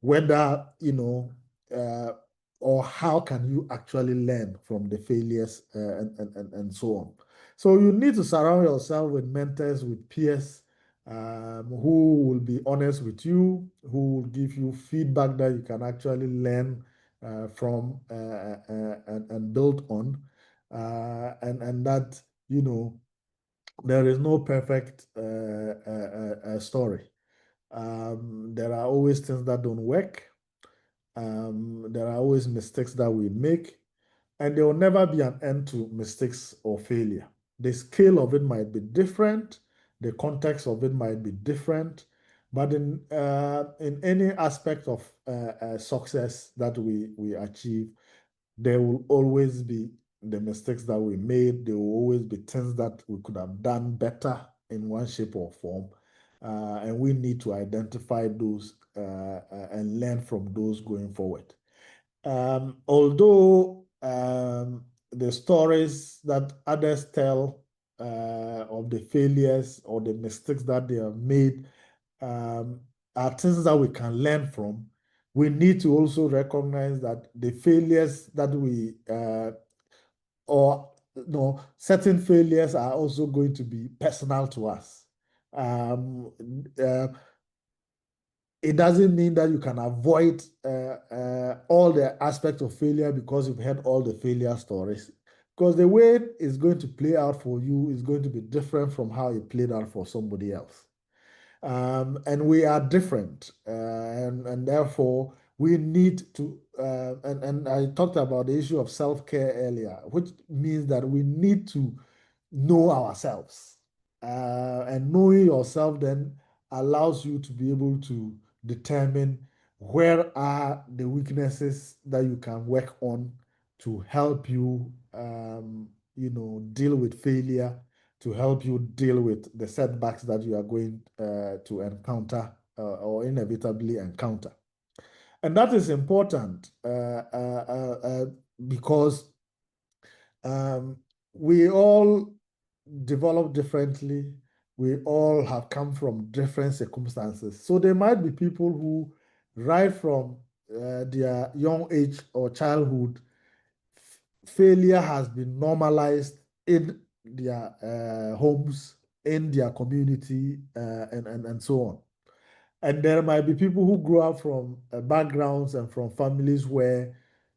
whether uh, or how can you actually learn from the failures, and so on. So you need to surround yourself with mentors, with peers, who will be honest with you, who will give you feedback that you can actually learn from, and build on, and that there is no perfect story. There are always things that don't work. There are always mistakes that we make. and there will never be an end to mistakes or failure. The scale of it might be different, the context of it might be different, but in any aspect of success that we achieve, there will always be the mistakes that we made. There will always be things that we could have done better in one shape or form. And we need to identify those and learn from those going forward. Although the stories that others tell of the failures or the mistakes that they have made um, are things that we can learn from, we need to also recognize that the failures that we or no certain failures are also going to be personal to us. Um, uh, it doesn't mean that you can avoid all the aspects of failure because you've heard all the failure stories. Because the way it's going to play out for you is going to be different from how it played out for somebody else. And we are different, and therefore we need to. And I talked about the issue of self-care earlier, which means that we need to know ourselves. And knowing yourself then allows you to be able to determine where are the weaknesses that you can work on to help you, deal with failure, to help you deal with the setbacks that you are going to encounter or inevitably encounter. And that is important because um, we all develop differently. We all have come from different circumstances. So there might be people who, right from their young age or childhood, failure has been normalized in their homes, in their community, and so on. And there might be people who grow up from backgrounds and from families where,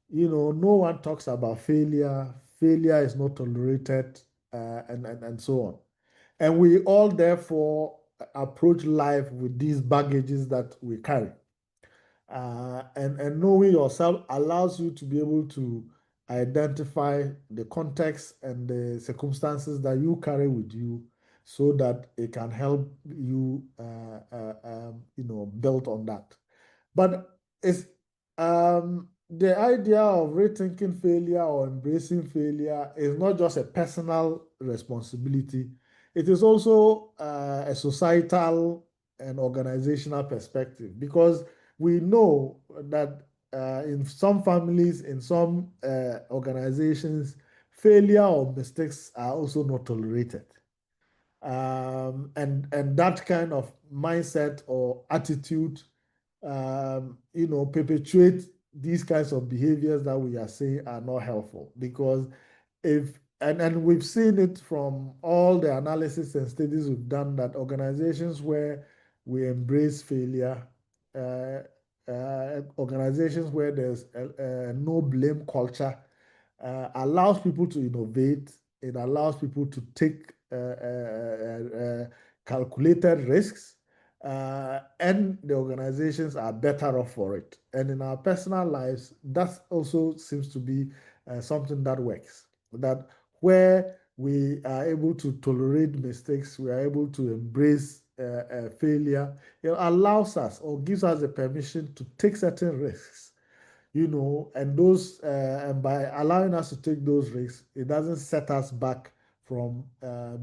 no one talks about failure. Failure is not tolerated, and so on. And we all therefore approach life with these baggages that we carry. And knowing yourself allows you to be able to identify the context and the circumstances that you carry with you so that it can help you, build on that. But it's the idea of rethinking failure or embracing failure is not just a personal responsibility. It is also a societal and organizational perspective because we know that in some families, in some organizations, failure or mistakes are also not tolerated. And that kind of mindset or attitude, perpetuate these kinds of behaviors that we are saying are not helpful because if and we've seen it from all the analysis and studies we've done that organizations where we embrace failure, organizations where there's a no blame culture, allows people to innovate. It allows people to take calculated risks, and the organizations are better off for it. And in our personal lives, that also seems to be something that works. That where we are able to tolerate mistakes, we are able to embrace failure, it allows us or gives us the permission to take certain risks, and those and by allowing us to take those risks, it doesn't set us back from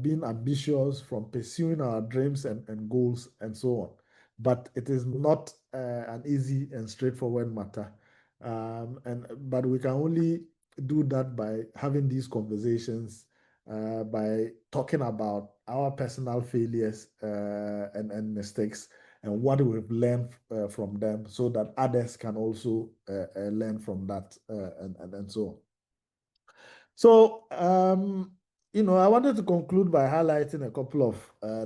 being ambitious, from pursuing our dreams and goals and so on. But it is not an easy and straightforward matter. But we can only do that by having these conversations, by talking about our personal failures and mistakes and what we've learned from them so that others can also learn from that and so on. So, I wanted to conclude by highlighting a couple of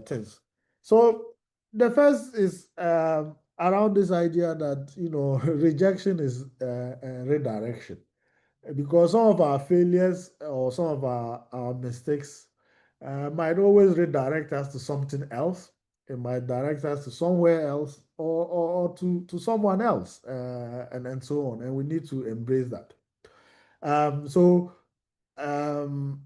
things. So, the first is around this idea that, rejection is redirection. Because some of our failures or some of our mistakes might always redirect us to something else. It might direct us to somewhere else or to someone else and so on. And we need to embrace that. So um,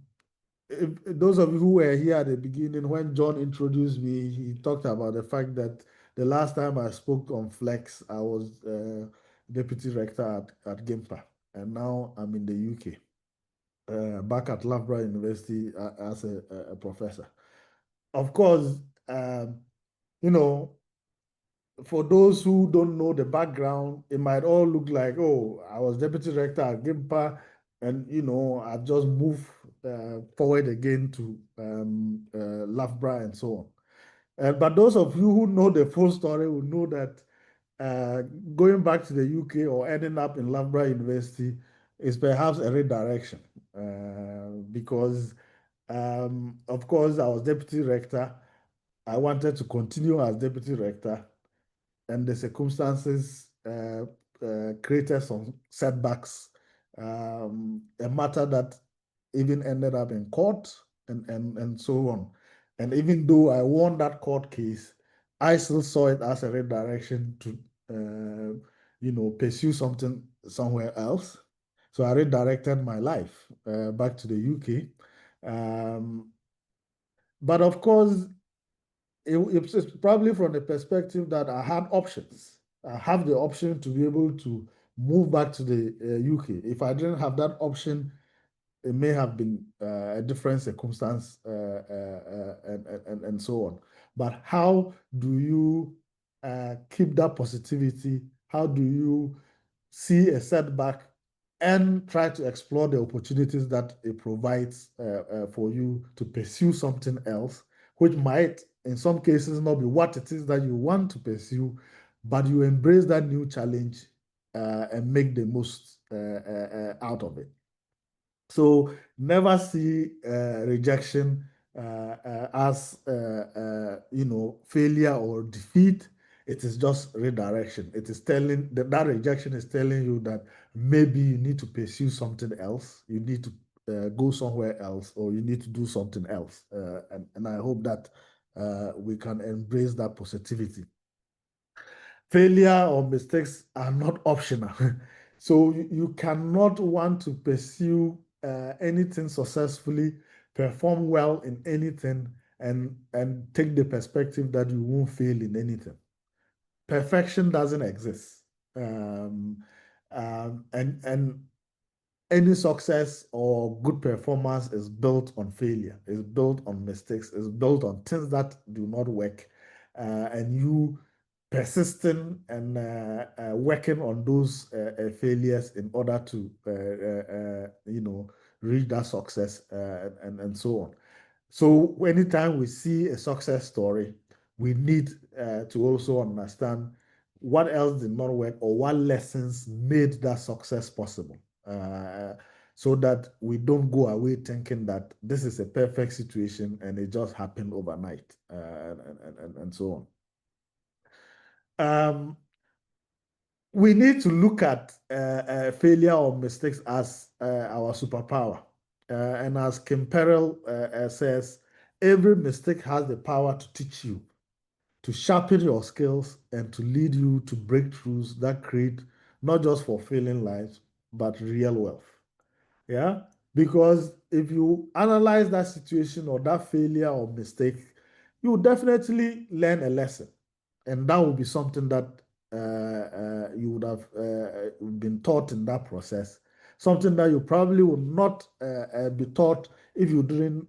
if those of you who were here at the beginning, when John introduced me, he talked about the fact that the last time I spoke on Flex, I was deputy rector at GIMPA, and now I'm in the UK, back at Loughborough University as a professor. Of course, um, you know, for those who don't know the background, it might all look like, oh, I was deputy rector at GIMPA, and I just moved forward again to Loughborough and so on. But those of you who know the full story will know that uh, going back to the UK or ending up in Loughborough University is perhaps a redirection because, of course, I was deputy rector. I wanted to continue as deputy rector, and the circumstances created some setbacks, a matter that even ended up in court and so on. And even though I won that court case, I still saw it as a redirection to, pursue something somewhere else. So I redirected my life back to the UK. But of course, it's probably from the perspective that I had options. I have the option to be able to move back to the UK. If I didn't have that option, it may have been a different circumstance and so on. But how do you keep that positivity? How do you see a setback and try to explore the opportunities that it provides for you to pursue something else, which might, in some cases, not be what it is that you want to pursue, but you embrace that new challenge and make the most out of it. So never see rejection as failure or defeat. It is just redirection. It is telling that rejection is telling you that maybe you need to pursue something else. You need to go somewhere else, or you need to do something else. And I hope that we can embrace that positivity. Failure or mistakes are not optional. So you cannot want to pursue anything successfully, perform well in anything, and take the perspective that you won't fail in anything. Perfection doesn't exist. Um, and any success or good performance is built on failure, is built on mistakes, is built on things that do not work, and you persisting and working on those failures in order to reach that success and so on. So anytime we see a success story, we need to also understand what else did not work or what lessons made that success possible, uh, so that we don't go away thinking that this is a perfect situation and it just happened overnight, and so on. We need to look at failure or mistakes as our superpower. And as Kim Perel says, every mistake has the power to teach you, to sharpen your skills, and to lead you to breakthroughs that create not just fulfilling lives, but real wealth. Yeah. Because if you analyze that situation or that failure or mistake, you will definitely learn a lesson. And that will be something that you would have been taught in that process. Something that you probably would not be taught if you didn't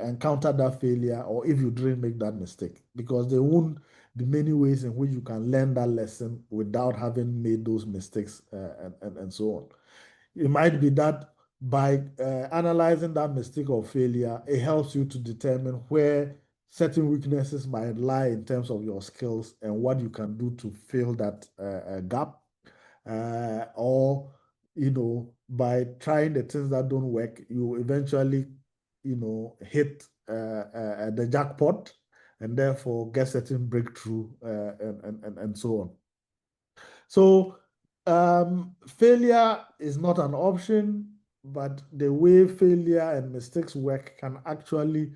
encounter that failure or if you didn't make that mistake. Because there won't be many ways in which you can learn that lesson without having made those mistakes and so on. It might be that by analyzing that mistake or failure, it helps you to determine where certain weaknesses might lie in terms of your skills and what you can do to fill that gap. Or, by trying the things that don't work, you eventually, hit the jackpot and therefore get certain breakthrough and so on. So failure is not an option, but the way failure and mistakes work can actually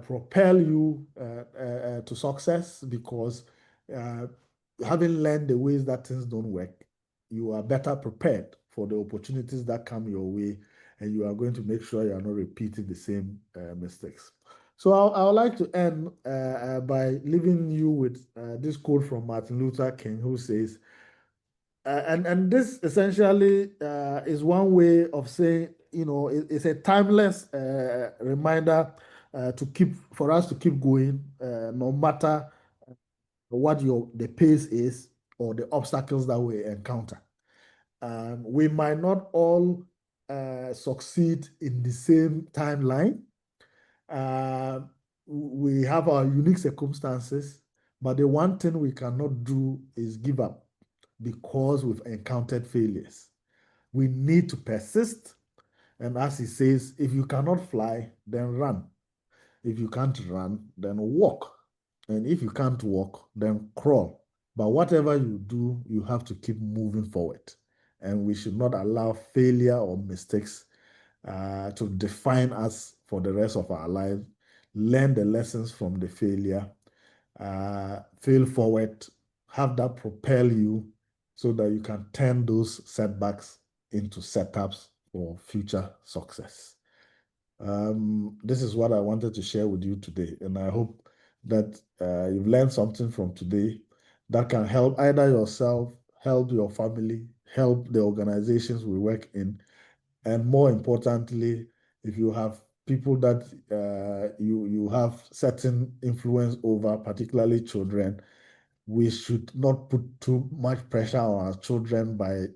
propel you to success because uh, having learned the ways that things don't work, you are better prepared for the opportunities that come your way, and you are going to make sure you are not repeating the same mistakes. So I would like to end by leaving you with this quote from Martin Luther King, who says, and this essentially is one way of saying, it's a timeless reminder for us to keep going, no matter what the pace is or the obstacles that we encounter. We might not all succeed in the same timeline. Uh, we have our unique circumstances, but the one thing we cannot do is give up because we've encountered failures. We need to persist. And as he says, if you cannot fly, then run. If you can't run, then walk. And if you can't walk, then crawl. But whatever you do, you have to keep moving forward. And we should not allow failure or mistakes to define us for the rest of our lives. Learn the lessons from the failure, fail forward, have that propel you so that you can turn those setbacks into setups for future success. This is what I wanted to share with you today, and I hope that you've learned something from today that can help either yourself, help your family, help the organizations we work in, and more importantly, if you have people that you have certain influence over, particularly children, we should not put too much pressure on our children by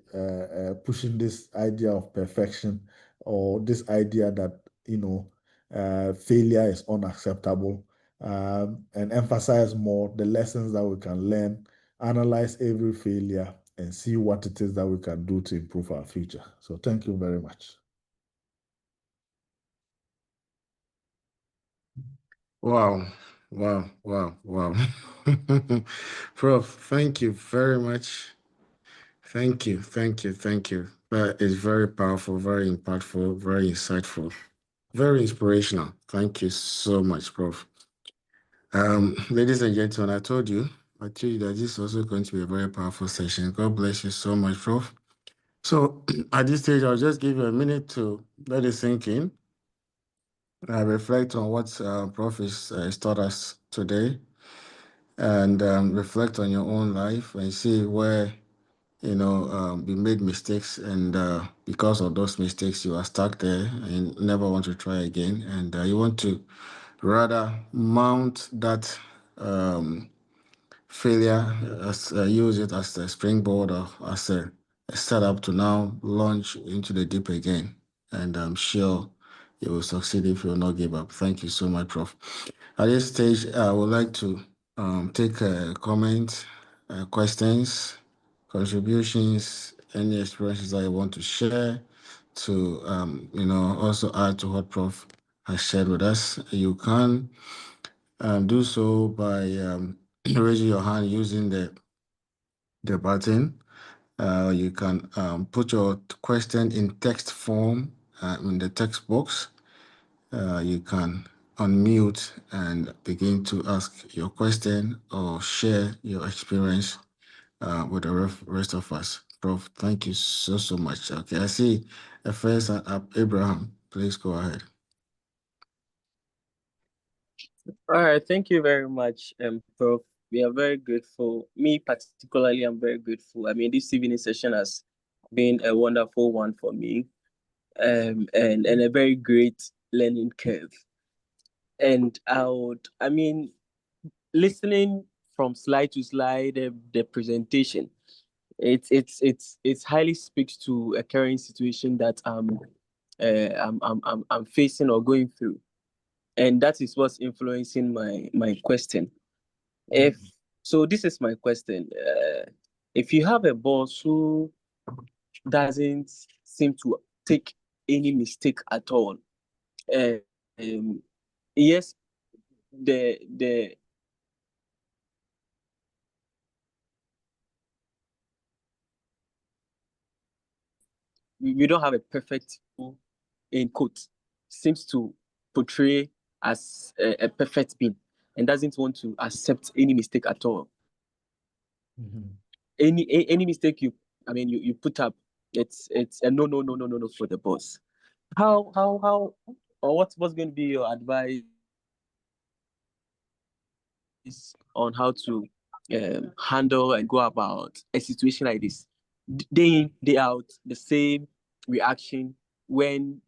pushing this idea of perfection or this idea that failure is unacceptable, and emphasize more the lessons that we can learn, analyze every failure, and see what it is that we can do to improve our future. So thank you very much. Wow, wow, wow, wow. Prof, thank you very much. Thank you, thank you, thank you. That is very powerful, very impactful, very insightful, very inspirational. Thank you so much, Prof. Ladies and gentlemen, I told you that this is also going to be a very powerful session. God bless you so much, Prof. So at this stage, I'll just give you a minute to let it sink in. Reflect on what Prof has taught us today, and reflect on your own life and see where you made mistakes, and because of those mistakes, you are stuck there and never want to try again, and you want to rather mount that failure, use it as a springboard or as a setup to now launch into the deep again. And I'm sure you will succeed if you will not give up. Thank you so much, Prof. At this stage, I would like to take comments, questions, contributions, any experiences that you want to share to, also add to what Prof has shared with us. You can do so by raising your hand using the button. You can put your question in text form in the text box. You can unmute and begin to ask your question or share your experience with the rest of us. Prof, thank you so, so much. Okay, I see a first up, Abraham. Please go ahead. All right, thank you very much, Prof. We are very grateful. Me particularly, I'm very grateful. I mean, this evening session has been a wonderful one for me, and a very great learning curve. And listening from slide to slide, the presentation, it's highly speaks to a current situation that I'm facing or going through, and that is what's influencing my question. This is my question. If you have a boss who doesn't seem to take any mistake at all, um, yes, the we don't have a perfect in quote seems to portray as a perfect being and doesn't want to accept any mistake at all. Mm-hmm. Any mistake you put up, it's a no for the boss. How or what's going to be your advice on how to handle and go about a situation like this, day in day out, the same reaction when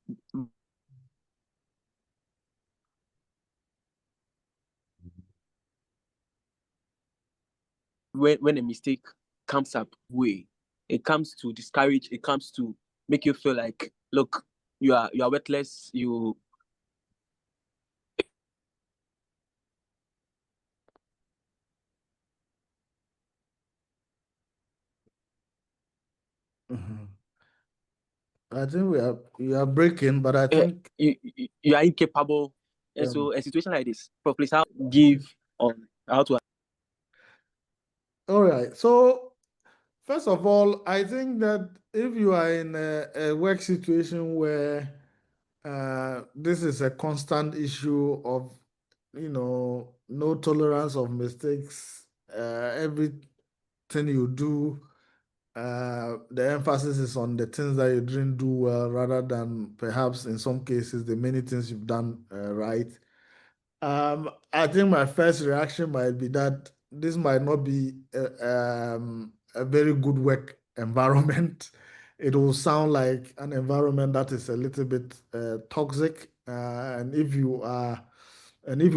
when a mistake comes up way, it comes to discourage, it comes to make you feel like, look, you are worthless, you Mhm. I think we are breaking, but I think you are incapable. And so a situation like this, please, how give on how to. all right. So first of all, I think that if you are in a work situation where this is a constant issue of, no tolerance of mistakes, everything you do, the emphasis is on the things that you didn't do well rather than perhaps in some cases the many things you've done right. I think my first reaction might be that this might not be a very good work environment. It will sound like an environment that is a little bit toxic, and if you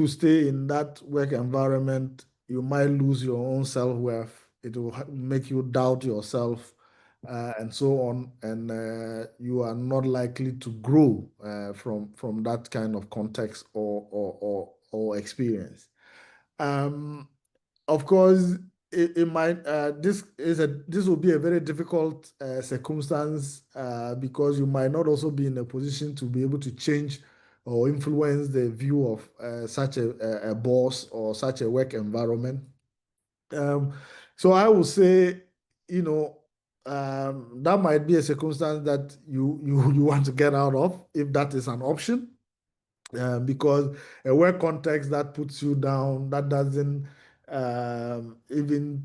stay in that work environment, you might lose your own self-worth. It will make you doubt yourself, and so on, and you are not likely to grow from that kind of context or experience. Um, of course, it might this will be a very difficult circumstance because you might not also be in a position to be able to change or influence the view of such a boss or such a work environment. Um, so I would say, you know, that might be a circumstance that you want to get out of if that is an option. Because a work context that puts you down, that doesn't even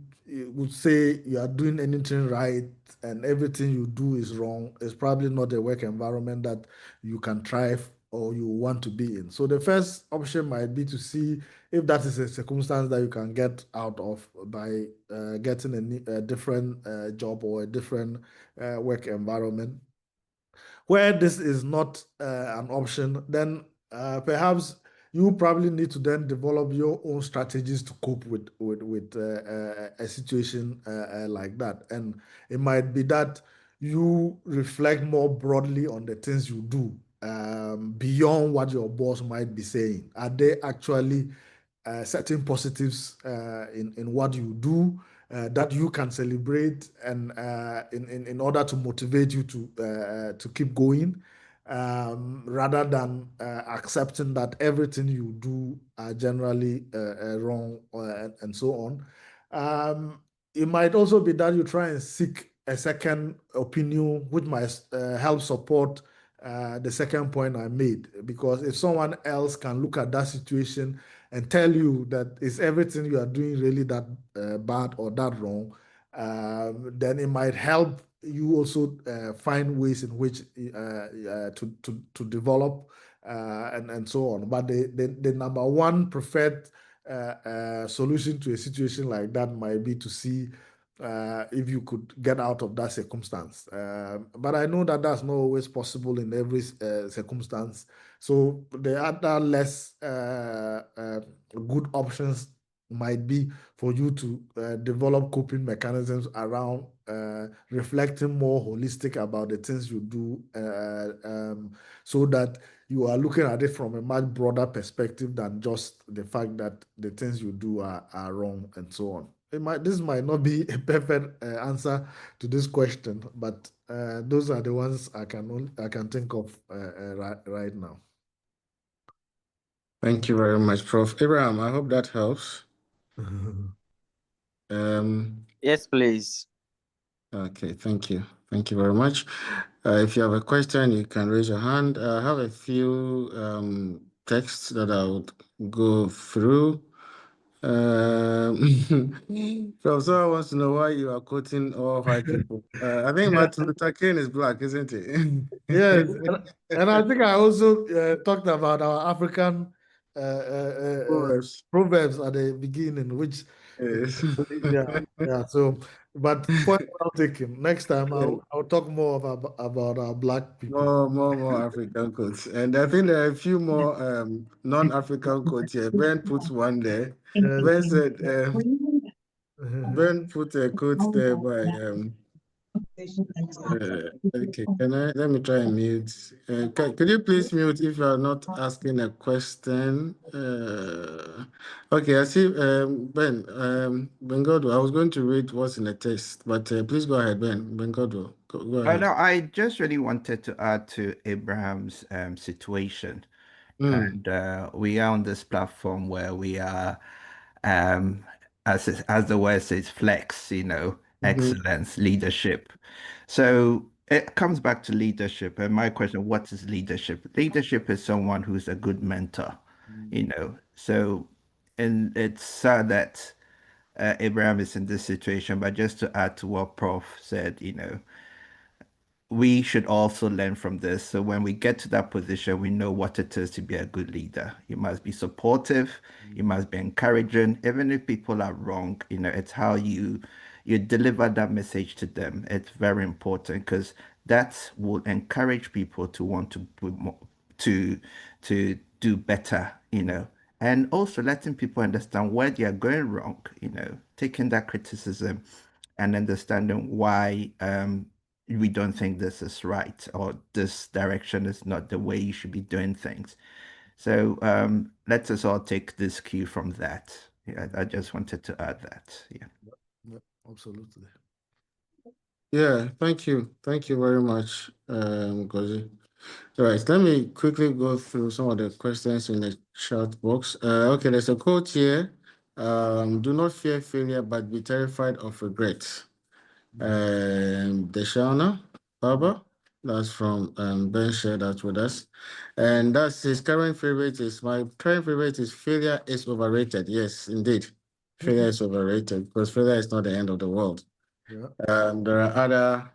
would say you are doing anything right and everything you do is wrong, is probably not a work environment that you can thrive or you want to be in. So the first option might be to see if that is a circumstance that you can get out of by getting a different job or a different work environment. Where this is not an option, then perhaps you probably need to then develop your own strategies to cope with a situation like that. And it might be that you reflect more broadly on the things you do beyond what your boss might be saying. Are they actually certain positives in what you do that you can celebrate and in order to motivate you to keep going, rather than accepting that everything you do are generally wrong and so on. It might also be that you try and seek a second opinion, which might help support the second point I made. Because if someone else can look at that situation and tell you that is everything you are doing really that bad or that wrong, then it might help you also find ways in which to develop and so on. But the number one preferred solution to a situation like that might be to see if you could get out of that circumstance. But I know that that's not always possible in every circumstance. So the other less good options might be for you to develop coping mechanisms around reflecting more holistic about the things you do, so that you are looking at it from a much broader perspective than just the fact that the things you do are wrong and so on. This might not be a perfect answer to this question, but those are the ones I can think of right now. Thank you very much, Prof. Abraham. I hope that helps. Yes, please. Okay, thank you. Thank you very much. If you have a question, you can raise your hand. I have a few texts that I would go through. From someone wants to know why you are quoting all white people. I think Martin Luther King is black, isn't he? Yes, and I think I also talked about our African Proverbs. proverbs at the beginning, which Yes. yeah. So, but point well taken. Next time, Yeah. I'll talk more about our black people. More African quotes. And I think there are a few more non-African quotes here. Ben puts one there. Ben said, Ben put a quote there by okay, let me try and mute. Could you please mute if you are not asking a question? Okay, I see Ben Godwin. I was going to read what's in the text, but please go ahead, Ben Godwin. Go I ahead. know. I just really wanted to add to Abraham's situation, and we are on this platform where we are, um, as the word says, flex. Mhm. Excellence, leadership. So it comes back to leadership. And my question: what is leadership? Leadership is someone who's a good mentor. So, and it's sad that Abraham is in this situation. But just to add to what Prof said, we should also learn from this. So when we get to that position, we know what it is to be a good leader. You must be supportive, you must be encouraging, even if people are wrong. It's how you deliver that message to them. It's very important because that will encourage people to want to put more, to do better. And also letting people understand where they are going wrong. Taking that criticism and understanding why we don't think this is right or this direction is not the way you should be doing things. So let us all take this cue from that. Yeah, I just wanted to add that. Yeah. Yeah, absolutely. Yeah, thank you. Thank you very much, Ngozi. All right, let me quickly go through some of the questions in the chat box. Okay, there's a quote here. Do not fear failure, but be terrified of regret. Deshana Baba, that's from Ben shared that with us. And that's his current favorite is my current favorite is failure is overrated. Yes, indeed. Failure is overrated because failure is not the end of the world. Yeah. There are other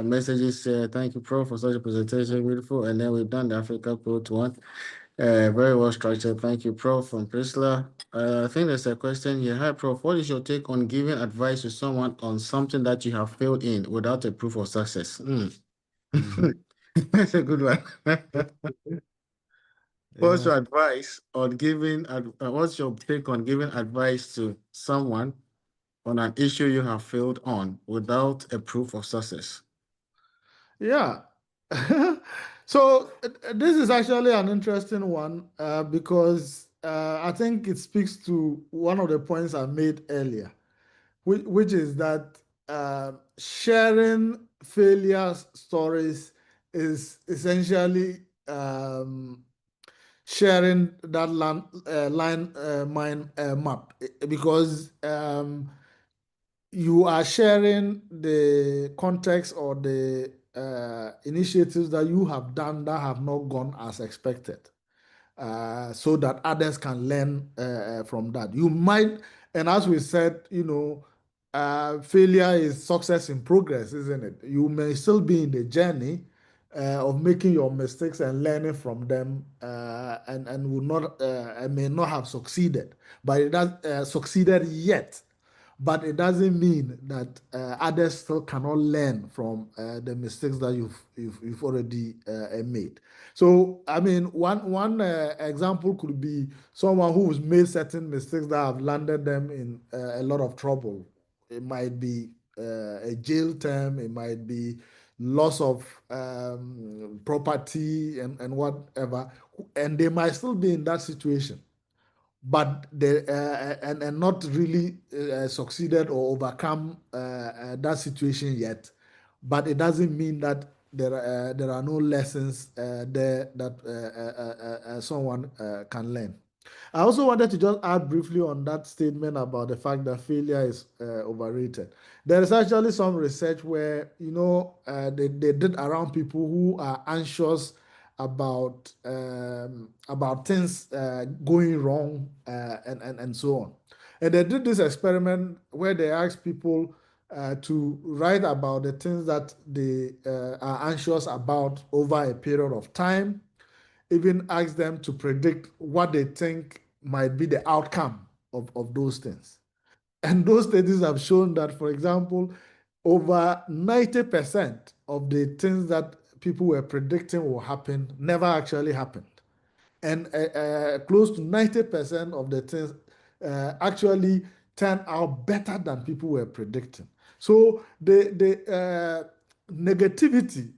messages here. Thank you, Prof, for such a presentation. Beautiful. And then we've done the Africa quote one. Very well structured. Thank you, Prof, from Priscilla. I think there's a question here. Hi, Prof. What is your take on giving advice to someone on something that you have failed in without a proof of success? That's a good one. What's Yeah. your advice on what's your take on giving advice to someone on an issue you have failed on without a proof of success? Yeah. So this is actually an interesting one because I think it speaks to one of the points I made earlier, which is that sharing failure stories is essentially sharing that mind map because you are sharing the context or the initiatives that you have done that have not gone as expected, so that others can learn from that. You might, and as we said, failure is success in progress, isn't it? You may still be in the journey of making your mistakes and learning from them, and will not and may not have succeeded, but it has succeeded yet. But it doesn't mean that others still cannot learn from the mistakes that you've already made. So, I mean, one example could be someone who's made certain mistakes that have landed them in a lot of trouble. It might be a jail term, it might be loss of property and whatever, and they might still be in that situation, but they and not really succeeded or overcome that situation yet. But it doesn't mean that there are no lessons there that someone can learn. I also wanted to just add briefly on that statement about the fact that failure is overrated. There is actually some research where they did around people who are anxious about things going wrong and so on. And they did this experiment where they asked people to write about the things that they are anxious about over a period of time, even ask them to predict what they think might be the outcome of those things. And those studies have shown that, for example, over 90% of the things that people were predicting will happen never actually happened. And close to 90% of the things actually turned out better than people were predicting. So the negativity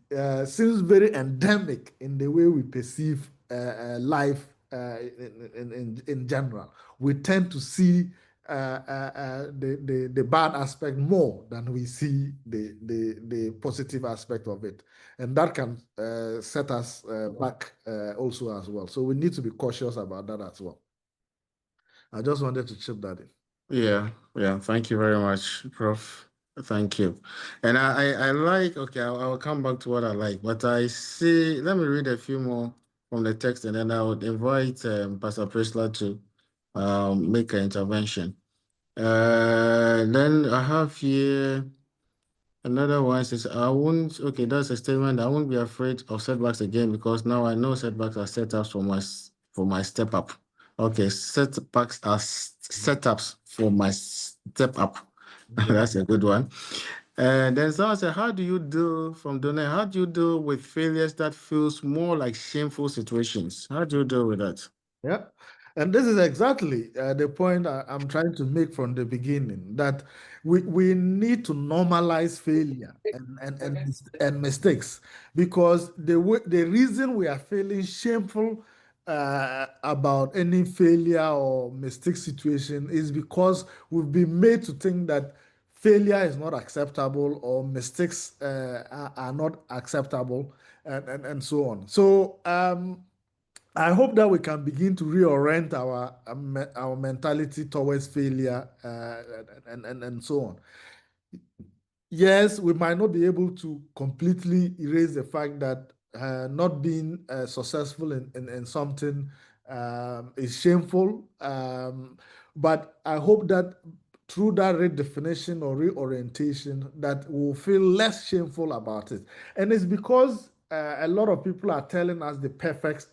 seems very endemic in the way we perceive life in general. We tend to see the bad aspect more than we see the positive aspect of it. And that can set us back also as well. So we need to be cautious about that as well. I just wanted to chip that in. Yeah, yeah. Thank you very much, Prof. Thank you. And I like, okay, I'll come back to what I like, but I see, let me read a few more from the text and then I would invite Pastor Priscilla to make an intervention. Then I have here another one says, I won't, okay, that's a statement. I won't be afraid of setbacks again because now I know setbacks are setups for my step up. Okay, setbacks are setups for my step up. That's a good one. And then someone said, how do you deal with failures that feels more like shameful situations? How do you deal with that? Yeah. And this is exactly the point I'm trying to make from the beginning, that we need to normalize failure and mistakes, because the reason we are feeling shameful about any failure or mistake situation is because we've been made to think that failure is not acceptable or mistakes are not acceptable, and so on. So I hope that we can begin to reorient our mentality towards failure and so on. Yes, we might not be able to completely erase the fact that not being successful in something is shameful. But I hope that through that redefinition or reorientation, that we'll feel less shameful about it. And it's because a lot of people are telling us the perfect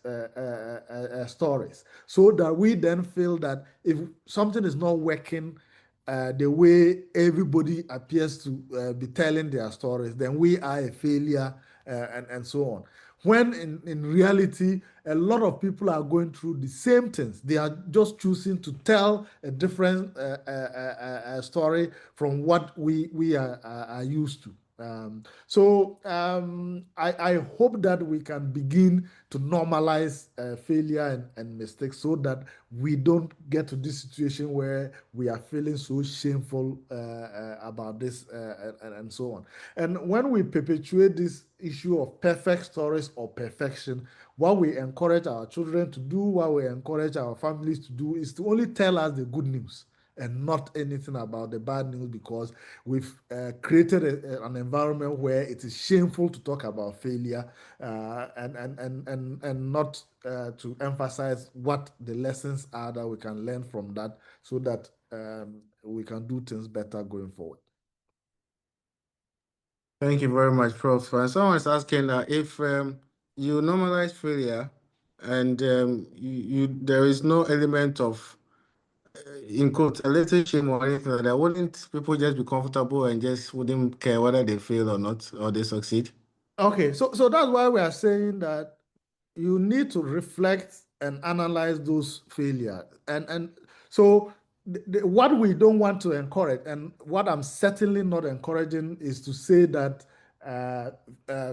stories, so that we then feel that if something is not working the way everybody appears to be telling their stories, then we are a failure and so on. When in reality, a lot of people are going through the same things. They are just choosing to tell a different story from what we are used to. I hope that we can begin to normalize failure and mistakes, so that we don't get to this situation where we are feeling so shameful about this and so on. And when we perpetuate this issue of perfect stories or perfection, what we encourage our children to do, what we encourage our families to do, is to only tell us the good news and not anything about the bad news, because we've created an environment where it is shameful to talk about failure and not to emphasize what the lessons are that we can learn from that, so that we can do things better going forward. Thank you very much, Prof. And someone is asking that if you normalize failure and there is no element of, in quotes, a little shame or anything like that, wouldn't people just be comfortable and just wouldn't care whether they fail or not, or they succeed? Okay, so that's why we are saying that you need to reflect and analyze those failures. And so what we don't want to encourage, and what I'm certainly not encouraging, is to say that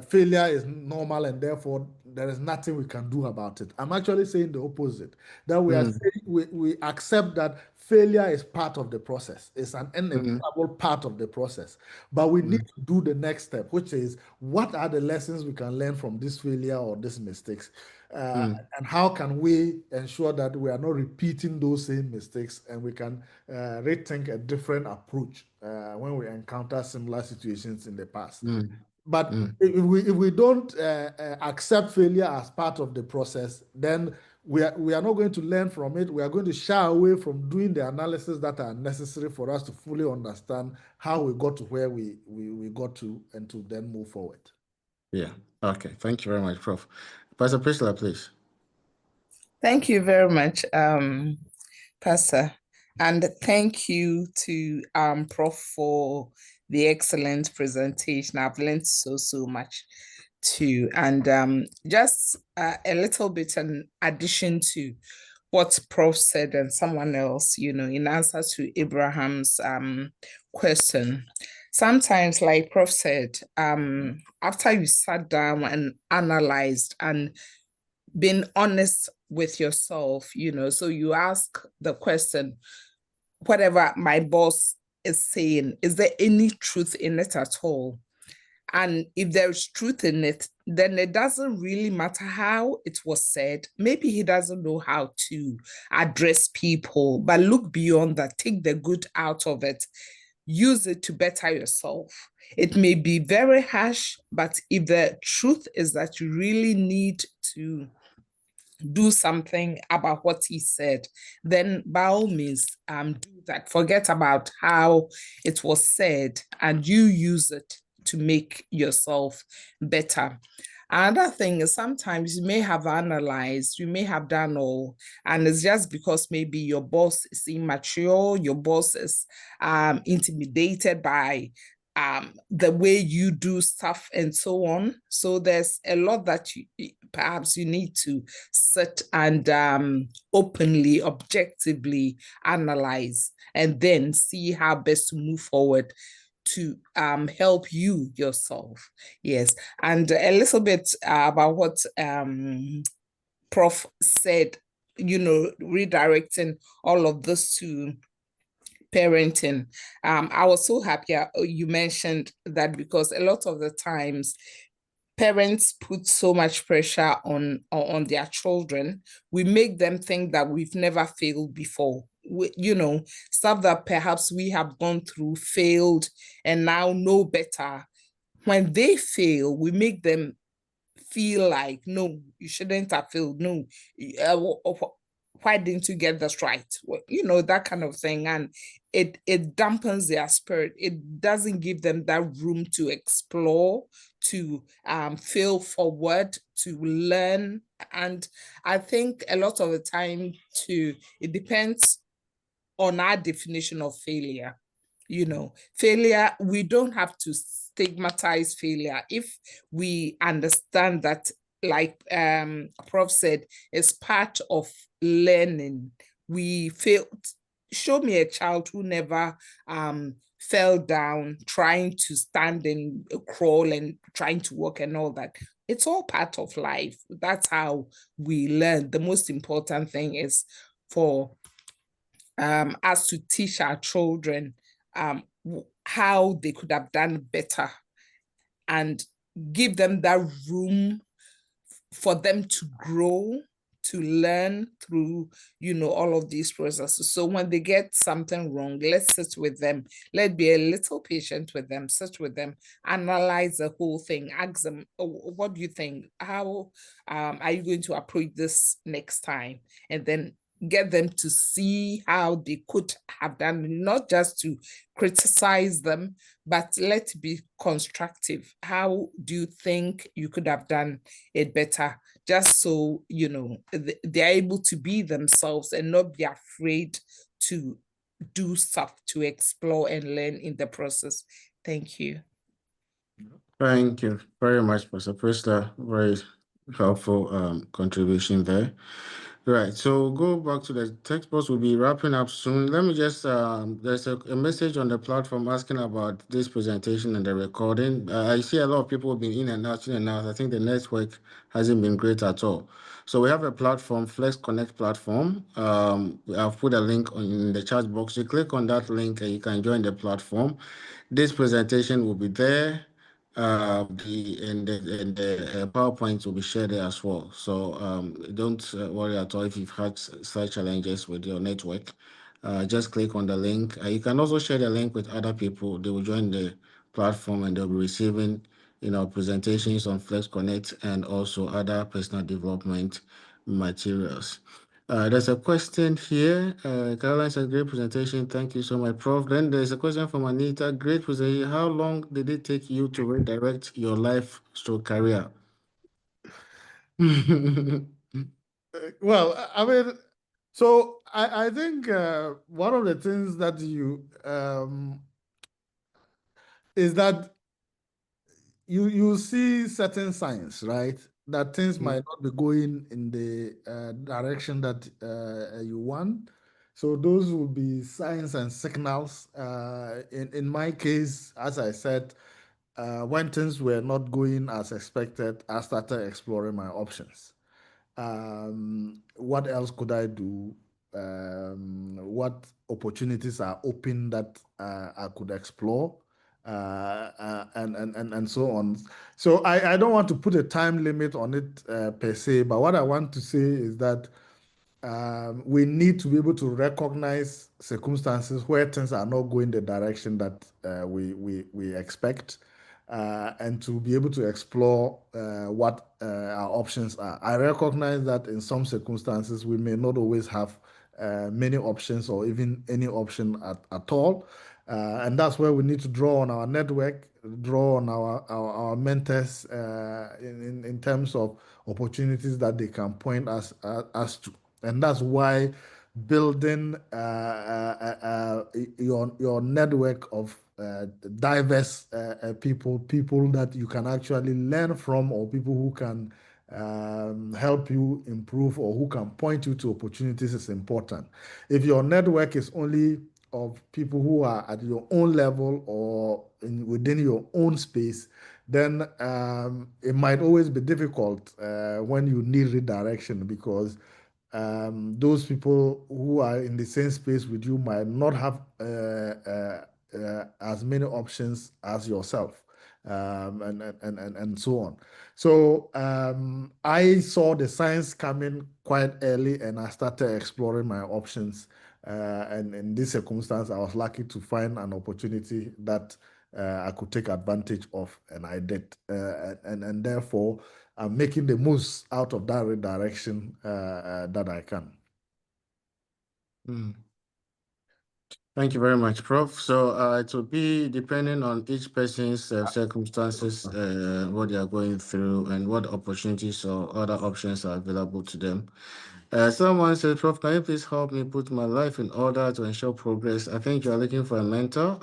failure is normal and therefore there is nothing we can do about it. I'm actually saying the opposite, that we are saying we accept that failure is part of the process. It's an inevitable part of the process. But we need to do the next step, which is, what are the lessons we can learn from this failure or these mistakes? And how can we ensure that we are not repeating those same mistakes, and we can rethink a different approach when we encounter similar situations in the past? But if we don't accept failure as part of the process, then we are not going to learn from it. We are going to shy away from doing the analysis that are necessary for us to fully understand how we got to where we got to, and to then move forward. Yeah. Okay. Thank you very much, Prof. Pastor Priscilla, please. Thank you very much, Pastor. And thank you to Prof for the excellent presentation. I've learned so much too. And just a little bit in addition to what Prof said and someone else, in answer to Abraham's question. Sometimes, like Prof said, after you sat down and analyzed and been honest with yourself, so you ask the question, whatever my boss is saying, is there any truth in it at all? And if there's truth in it, then it doesn't really matter how it was said. Maybe he doesn't know how to address people, but look beyond that, take the good out of it, use it to better yourself. It may be very harsh, but if the truth is that you really need to do something about what he said, then by all means, do that. Forget about how it was said and you use it to make yourself better. Another thing is sometimes you may have analyzed, you may have done all, and it's just because maybe your boss is immature, your boss is intimidated by the way you do stuff and so on. So there's a lot that perhaps you need to sit and openly, objectively analyze, and then see how best to move forward to help you yourself. Yes. And a little bit about what Prof said, redirecting all of this to parenting. I was so happy you mentioned that, because a lot of the times parents put so much pressure on their children. We make them think that we've never failed before. Stuff that perhaps we have gone through, failed, and now know better. When they fail, we make them feel like, no, you shouldn't have failed. No, why didn't you get this right? That kind of thing. And it dampens their spirit. It doesn't give them that room to explore, to fail forward, to learn. And I think a lot of the time too, it depends on our definition of failure. Failure, we don't have to stigmatize failure if we understand that, like Prof said, it's part of learning. We failed. Show me a child who never fell down trying to stand and crawl and trying to walk and all that. It's all part of life. That's how we learn. The most important thing is for us to teach our children how they could have done better, and give them that room for them to grow, to learn through, all of these processes. So when they get something wrong, let's sit with them. Let's be a little patient with them, sit with them, analyze the whole thing, ask them, what do you think? How are you going to approach this next time? And then get them to see how they could have done, not just to criticize them, but let's be constructive. How do you think you could have done it better? Just so, they're able to be themselves and not be afraid to do stuff, to explore and learn in the process. Thank you. Thank you very much, Pastor Priscilla. Very helpful contribution there. Right, so go back to the text box. We'll be wrapping up soon. Let me just, there's a message on the platform asking about this presentation and the recording. I see a lot of people been in and out, in and out. I think the network hasn't been great at all. So we have a platform, Flex Connect platform. I've put a link in the chat box. You click on that link and you can join the platform. This presentation will be there. The PowerPoint will be shared there as well. So don't worry at all if you've had such challenges with your network. Just click on the link. You can also share the link with other people. They will join the platform and they'll be receiving presentations on Flex Connect and also other personal development materials. There's a question here. Caroline said, great presentation. Thank you so much, Prof. Then there's a question from Anita. Great presentation. How long did it take you to redirect your life career? Well, I mean, so I think one of the things that you is that you see certain signs, right? That things might not be going in the direction that you want. So those will be signs and signals. In my case, as I said, when things were not going as expected, I started exploring my options. What else could I do? What opportunities are open that I could explore? And so on. So I don't want to put a time limit on it per se, but what I want to say is that we need to be able to recognize circumstances where things are not going the direction that we expect, and to be able to explore what our options are. I recognize that in some circumstances we may not always have many options or even any option at all. And that's where we need to draw on our network, draw on our mentors in terms of opportunities that they can point us to. And that's why building your network of diverse people that you can actually learn from, or people who can help you improve, or who can point you to opportunities, is important. If your network is only of people who are at your own level or within your own space, then it might always be difficult when you need redirection, because those people who are in the same space with you might not have as many options as yourself, and so on. So I saw the signs coming quite early, and I started exploring my options. And in this circumstance, I was lucky to find an opportunity that I could take advantage of, and I did. And therefore, I'm making the most out of that redirection that I can. Thank you very much, Prof. So it will be depending on each person's circumstances, what they are going through, and what opportunities or other options are available to them. Someone said, Prof, can you please help me put my life in order to ensure progress? I think you are looking for a mentor.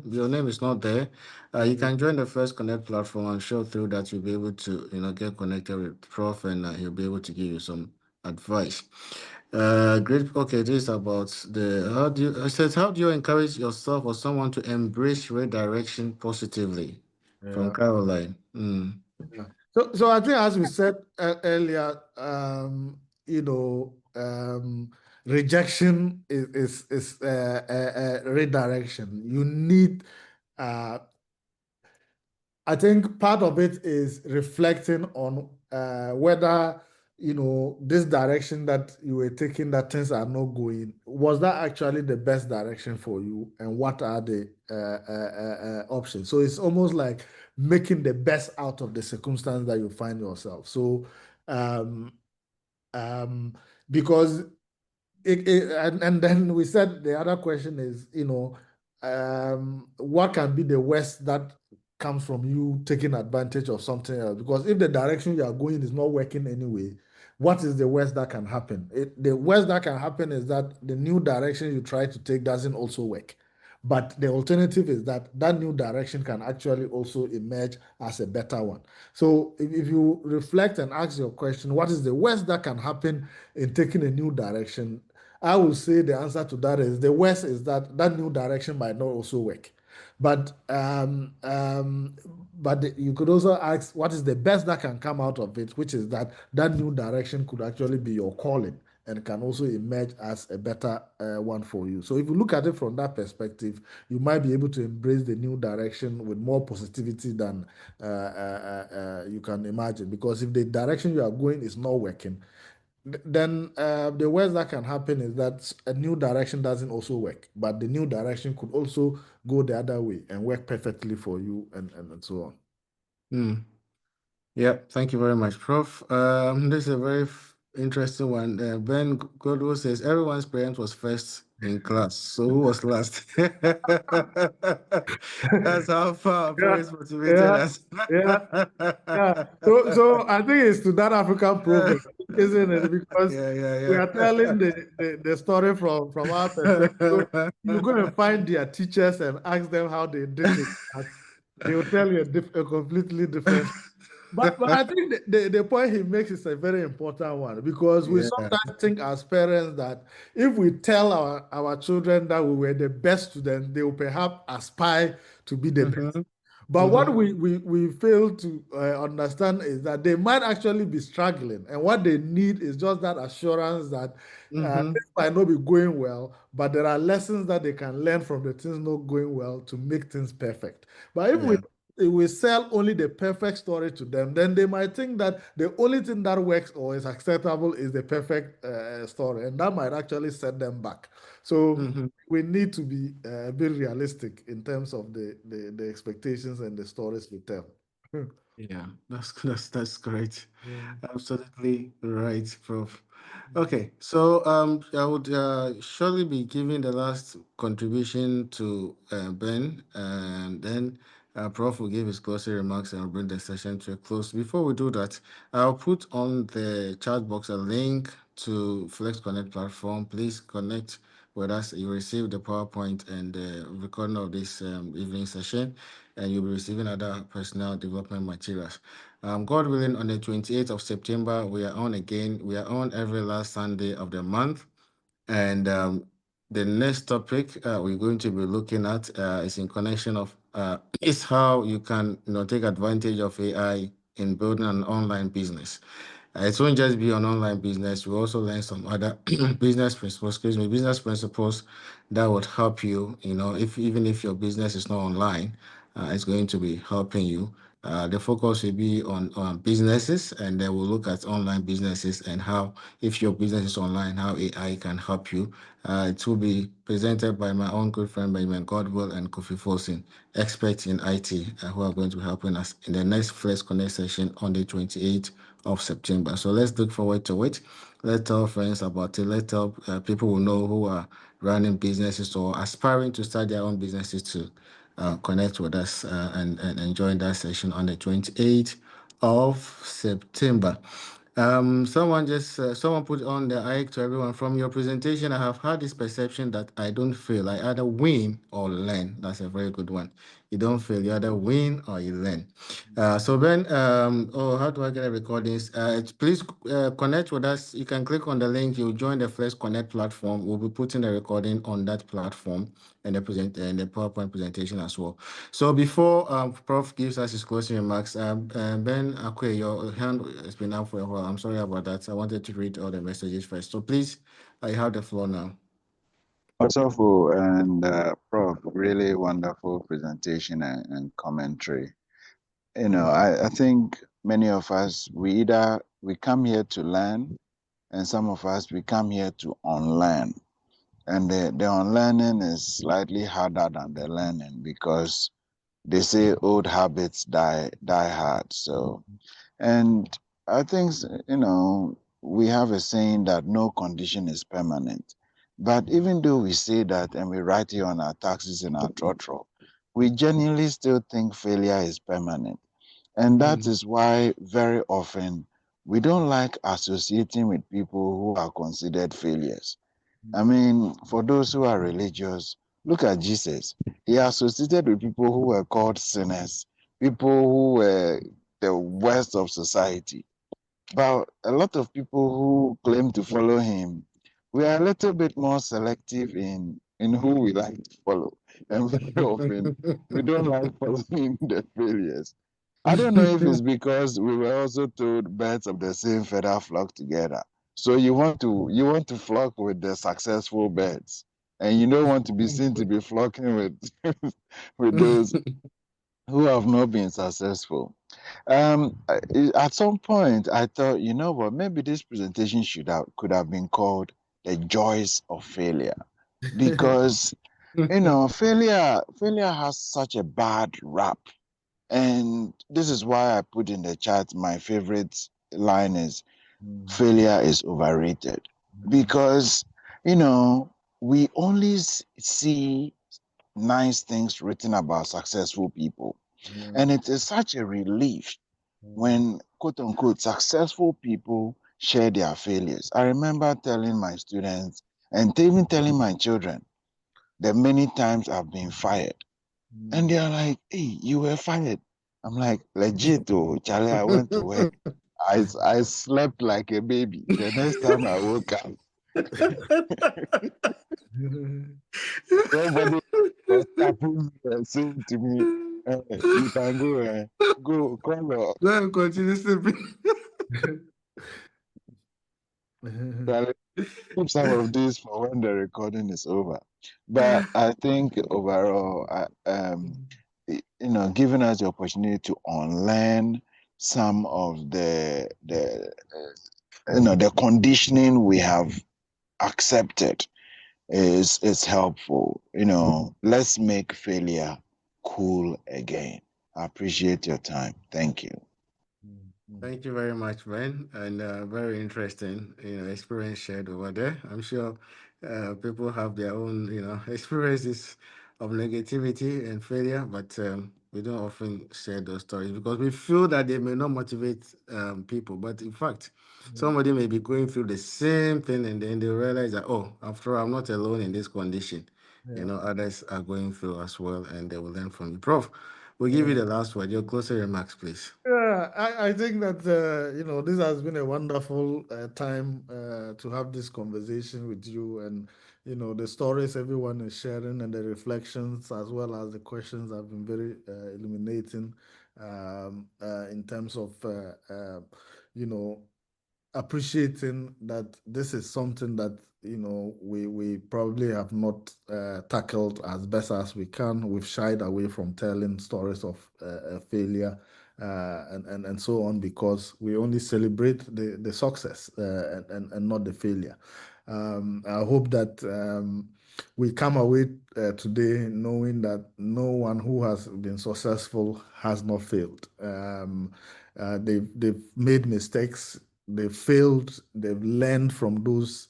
Your name is not there. You can join the First Connect platform. I'm sure through that you'll be able to, get connected with Prof, and he'll be able to give you some advice. Great. Okay, this is about it says, how do you encourage yourself or someone to embrace redirection positively? From Caroline. So I think, as we said earlier, rejection is redirection. You need, I think part of it is reflecting on whether, this direction that you were taking, that things are not going, was that actually the best direction for you, and what are the options? So it's almost like making the best out of the circumstance that you find yourself. So because and then we said the other question is, what can be the worst that comes from you taking advantage of something else? Because if the direction you are going is not working anyway, what is the worst that can happen? The worst that can happen is that the new direction you try to take doesn't also work. But the alternative is that new direction can actually also emerge as a better one. So if you reflect and ask your question, what is the worst that can happen in taking a new direction? I would say the answer to that is, the worst is that new direction might not also work. But you could also ask, what is the best that can come out of it, which is that new direction could actually be your calling, and can also emerge as a better one for you. So if you look at it from that perspective, you might be able to embrace the new direction with more positivity than you can imagine. Because if the direction you are going is not working, then the worst that can happen is that a new direction doesn't also work, but the new direction could also go the other way and work perfectly for you, and so on. Mm. Yeah, thank you very much, Prof. This is a very interesting one. Ben Godwin says everyone's parent was first in class, so who was last? That's how far our Yeah, parents motivated yeah, us. yeah, yeah. So I think it's to that African proverb, isn't it? Because we Yeah, are telling the story from our perspective. So you go and find their teachers and ask them how they did it. They will tell you a completely different. But I think the point he makes is a very important one, because we yeah. sometimes think as parents that if we tell our children that we were the best students, they will perhaps aspire to be the best. Mhm, But what mhm. we fail to understand is that they might actually be struggling, and what they need is just that assurance that things might not be going well, but there are lessons that they can learn from the things not going well to make things perfect. But Yeah. if we sell only the perfect story to them, then they might think that the only thing that works or is acceptable is the perfect story, and that might actually set them back. So Mhm. we need to be a bit realistic in terms of the expectations and the stories we tell. Yeah, that's great. Mm. Absolutely right, Prof. Okay, so I would surely be giving the last contribution to Ben, and then Prof will give his closing remarks and will bring the session to a close. Before we do that, I'll put on the chat box a link to Flex Connect platform. Please connect with us. You receive the PowerPoint and the recording of this evening session, and you'll be receiving other personal development materials. God willing, on the 28th of September, we are on again. We are on every last Sunday of the month. And the next topic we're going to be looking at is in connection of is how you can take advantage of AI in building an online business. It won't just be an online business. We also learn some other business principles that would help you. If even if your business is not online, it's going to be helping you. The focus will be on businesses, and then we'll look at online businesses and how, if your business is online, how AI can help you. It will be presented by my own good friend Benjamin Godwell and Kofi Fosin, experts in IT, who are going to be helping us in the next Flex Connect session on the 28th of September. So let's look forward to it. Let's tell friends about it. Let's tell people who know who are running businesses or aspiring to start their own businesses to connect with us and join that session on the 28th of September. Someone put on the eye to everyone. From your presentation, I have had this perception that I don't fail. I either win or learn. That's a very good one. You don't fail. You either win or you learn. So Ben, how do I get the recordings? Please connect with us. You can click on the link. You'll join the Flex Connect platform. We'll be putting the recording on that platform and the PowerPoint presentation as well. So before Prof gives us his closing remarks, Ben Akwe, your hand has been up for a while. I'm sorry about that. I wanted to read all the messages first. So please, I have the floor now. Wonderful and Prof, really wonderful presentation and commentary. I think many of us, we come here to learn, and some of us, we come here to unlearn. And the unlearning is slightly harder than the learning, because they say old habits die hard. So, and I think, we have a saying that no condition is permanent. But even though we say that and we write it on our taxes and our trotro, we genuinely still think failure is permanent. And that is why very often we don't like associating with people who are considered failures. I mean, for those who are religious, look at Jesus. He associated with people who were called sinners, people who were the worst of society. But a lot of people who claim to follow him, we are a little bit more selective in who we like to follow. And very often, we don't like following the failures. I don't know if it's because we were also told birds of the same feather flock together. So you want to flock with the successful birds, and you don't want to be seen to be flocking with with those who have not been successful. At some point, I thought, you know what, maybe this presentation could have been called "The Joys of Failure," because failure has such a bad rap. And this is why I put in the chat my favorite line is failure is overrated. Because, we only see nice things written about successful people. And it is such a relief when, quote unquote, successful people share their failures. I remember telling my students and even telling my children that many times I've been fired. And they're like, hey, you were fired. I'm like, legit, oh, Charlie, I went to work. I slept like a baby. The next time I woke up, somebody was tapping me and saying to me, you can go, call your Go and continue sleeping. Charlie, keep some of this for when the recording is over. But I think overall, giving us the opportunity to unlearn some of the conditioning we have accepted is helpful. Let's make failure cool again. I appreciate your time. Thank you. Thank you very much, Ben, and very interesting, experience shared over there. I'm sure people have their own, experiences of negativity and failure, but we don't often share those stories because we feel that they may not motivate people. But in fact, somebody may be going through the same thing, and then they realize that, oh, after all, I'm not alone in this condition. Others are going through as well, and they will learn from you. Prof, we'll give you the last word. Your closing remarks, please. Yeah, I think that this has been a wonderful time to have this conversation with you, and the stories everyone is sharing and the reflections as well as the questions have been very illuminating in terms of you know appreciating that this is something that we probably have not tackled as best as we can. We've shied away from telling stories of failure and so on because we only celebrate the success and not the failure. I hope that we come away today knowing that no one who has been successful has not failed. They've made mistakes, they've failed, they've learned from those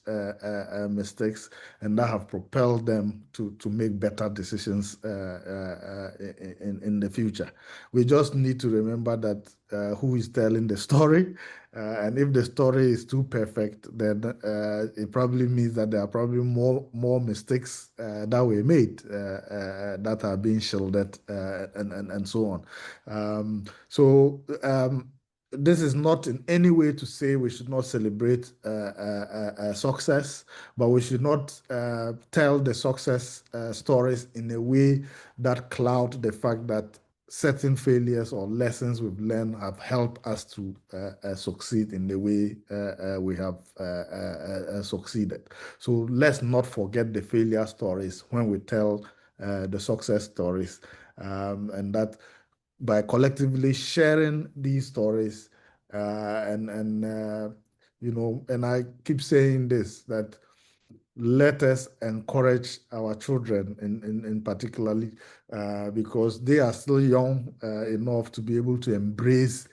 mistakes, and that have propelled them to make better decisions in the future. We just need to remember that who is telling the story, and if the story is too perfect, then it probably means that there are probably more mistakes that were made that are being shielded and so on. This is not in any way to say we should not celebrate success, but we should not tell the success stories in a way that cloud the fact that certain failures or lessons we've learned have helped us to succeed in the way we have succeeded. So let's not forget the failure stories when we tell the success stories, and that by collectively sharing these stories and I keep saying this, that let us encourage our children in particularly because they are still young enough to be able to embrace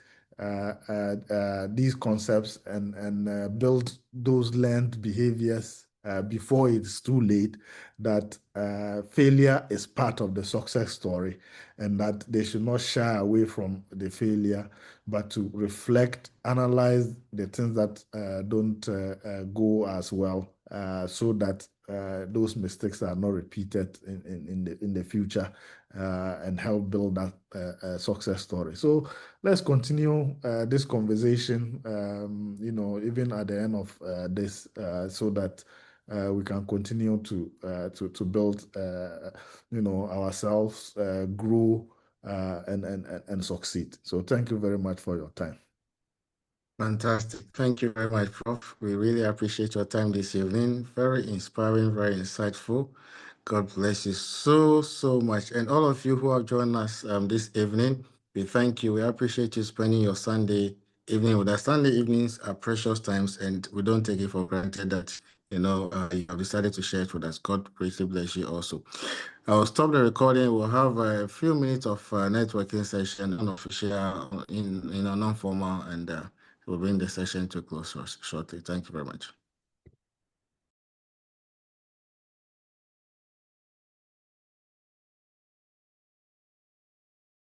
these concepts and build those learned behaviors before it's too late, that failure is part of the success story and that they should not shy away from the failure, but to reflect, analyze the things that don't go as well, so that those mistakes are not repeated in the future, and help build that success story. So let's continue this conversation, even at the end of this, so that we can continue to build, ourselves, grow, and succeed. So thank you very much for your time. Fantastic. Thank you very much, Prof. We really appreciate your time this evening. Very inspiring, very insightful. God bless you so, so much. And all of you who have joined us this evening, we thank you. We appreciate you spending your Sunday evening with us. Sunday evenings are precious times, and we don't take it for granted that, you have decided to share it with us. God greatly bless you also. I'll stop the recording. We'll have a few minutes of networking session, unofficial, in a non-formal, and we'll bring the session to a close shortly. Thank you very much.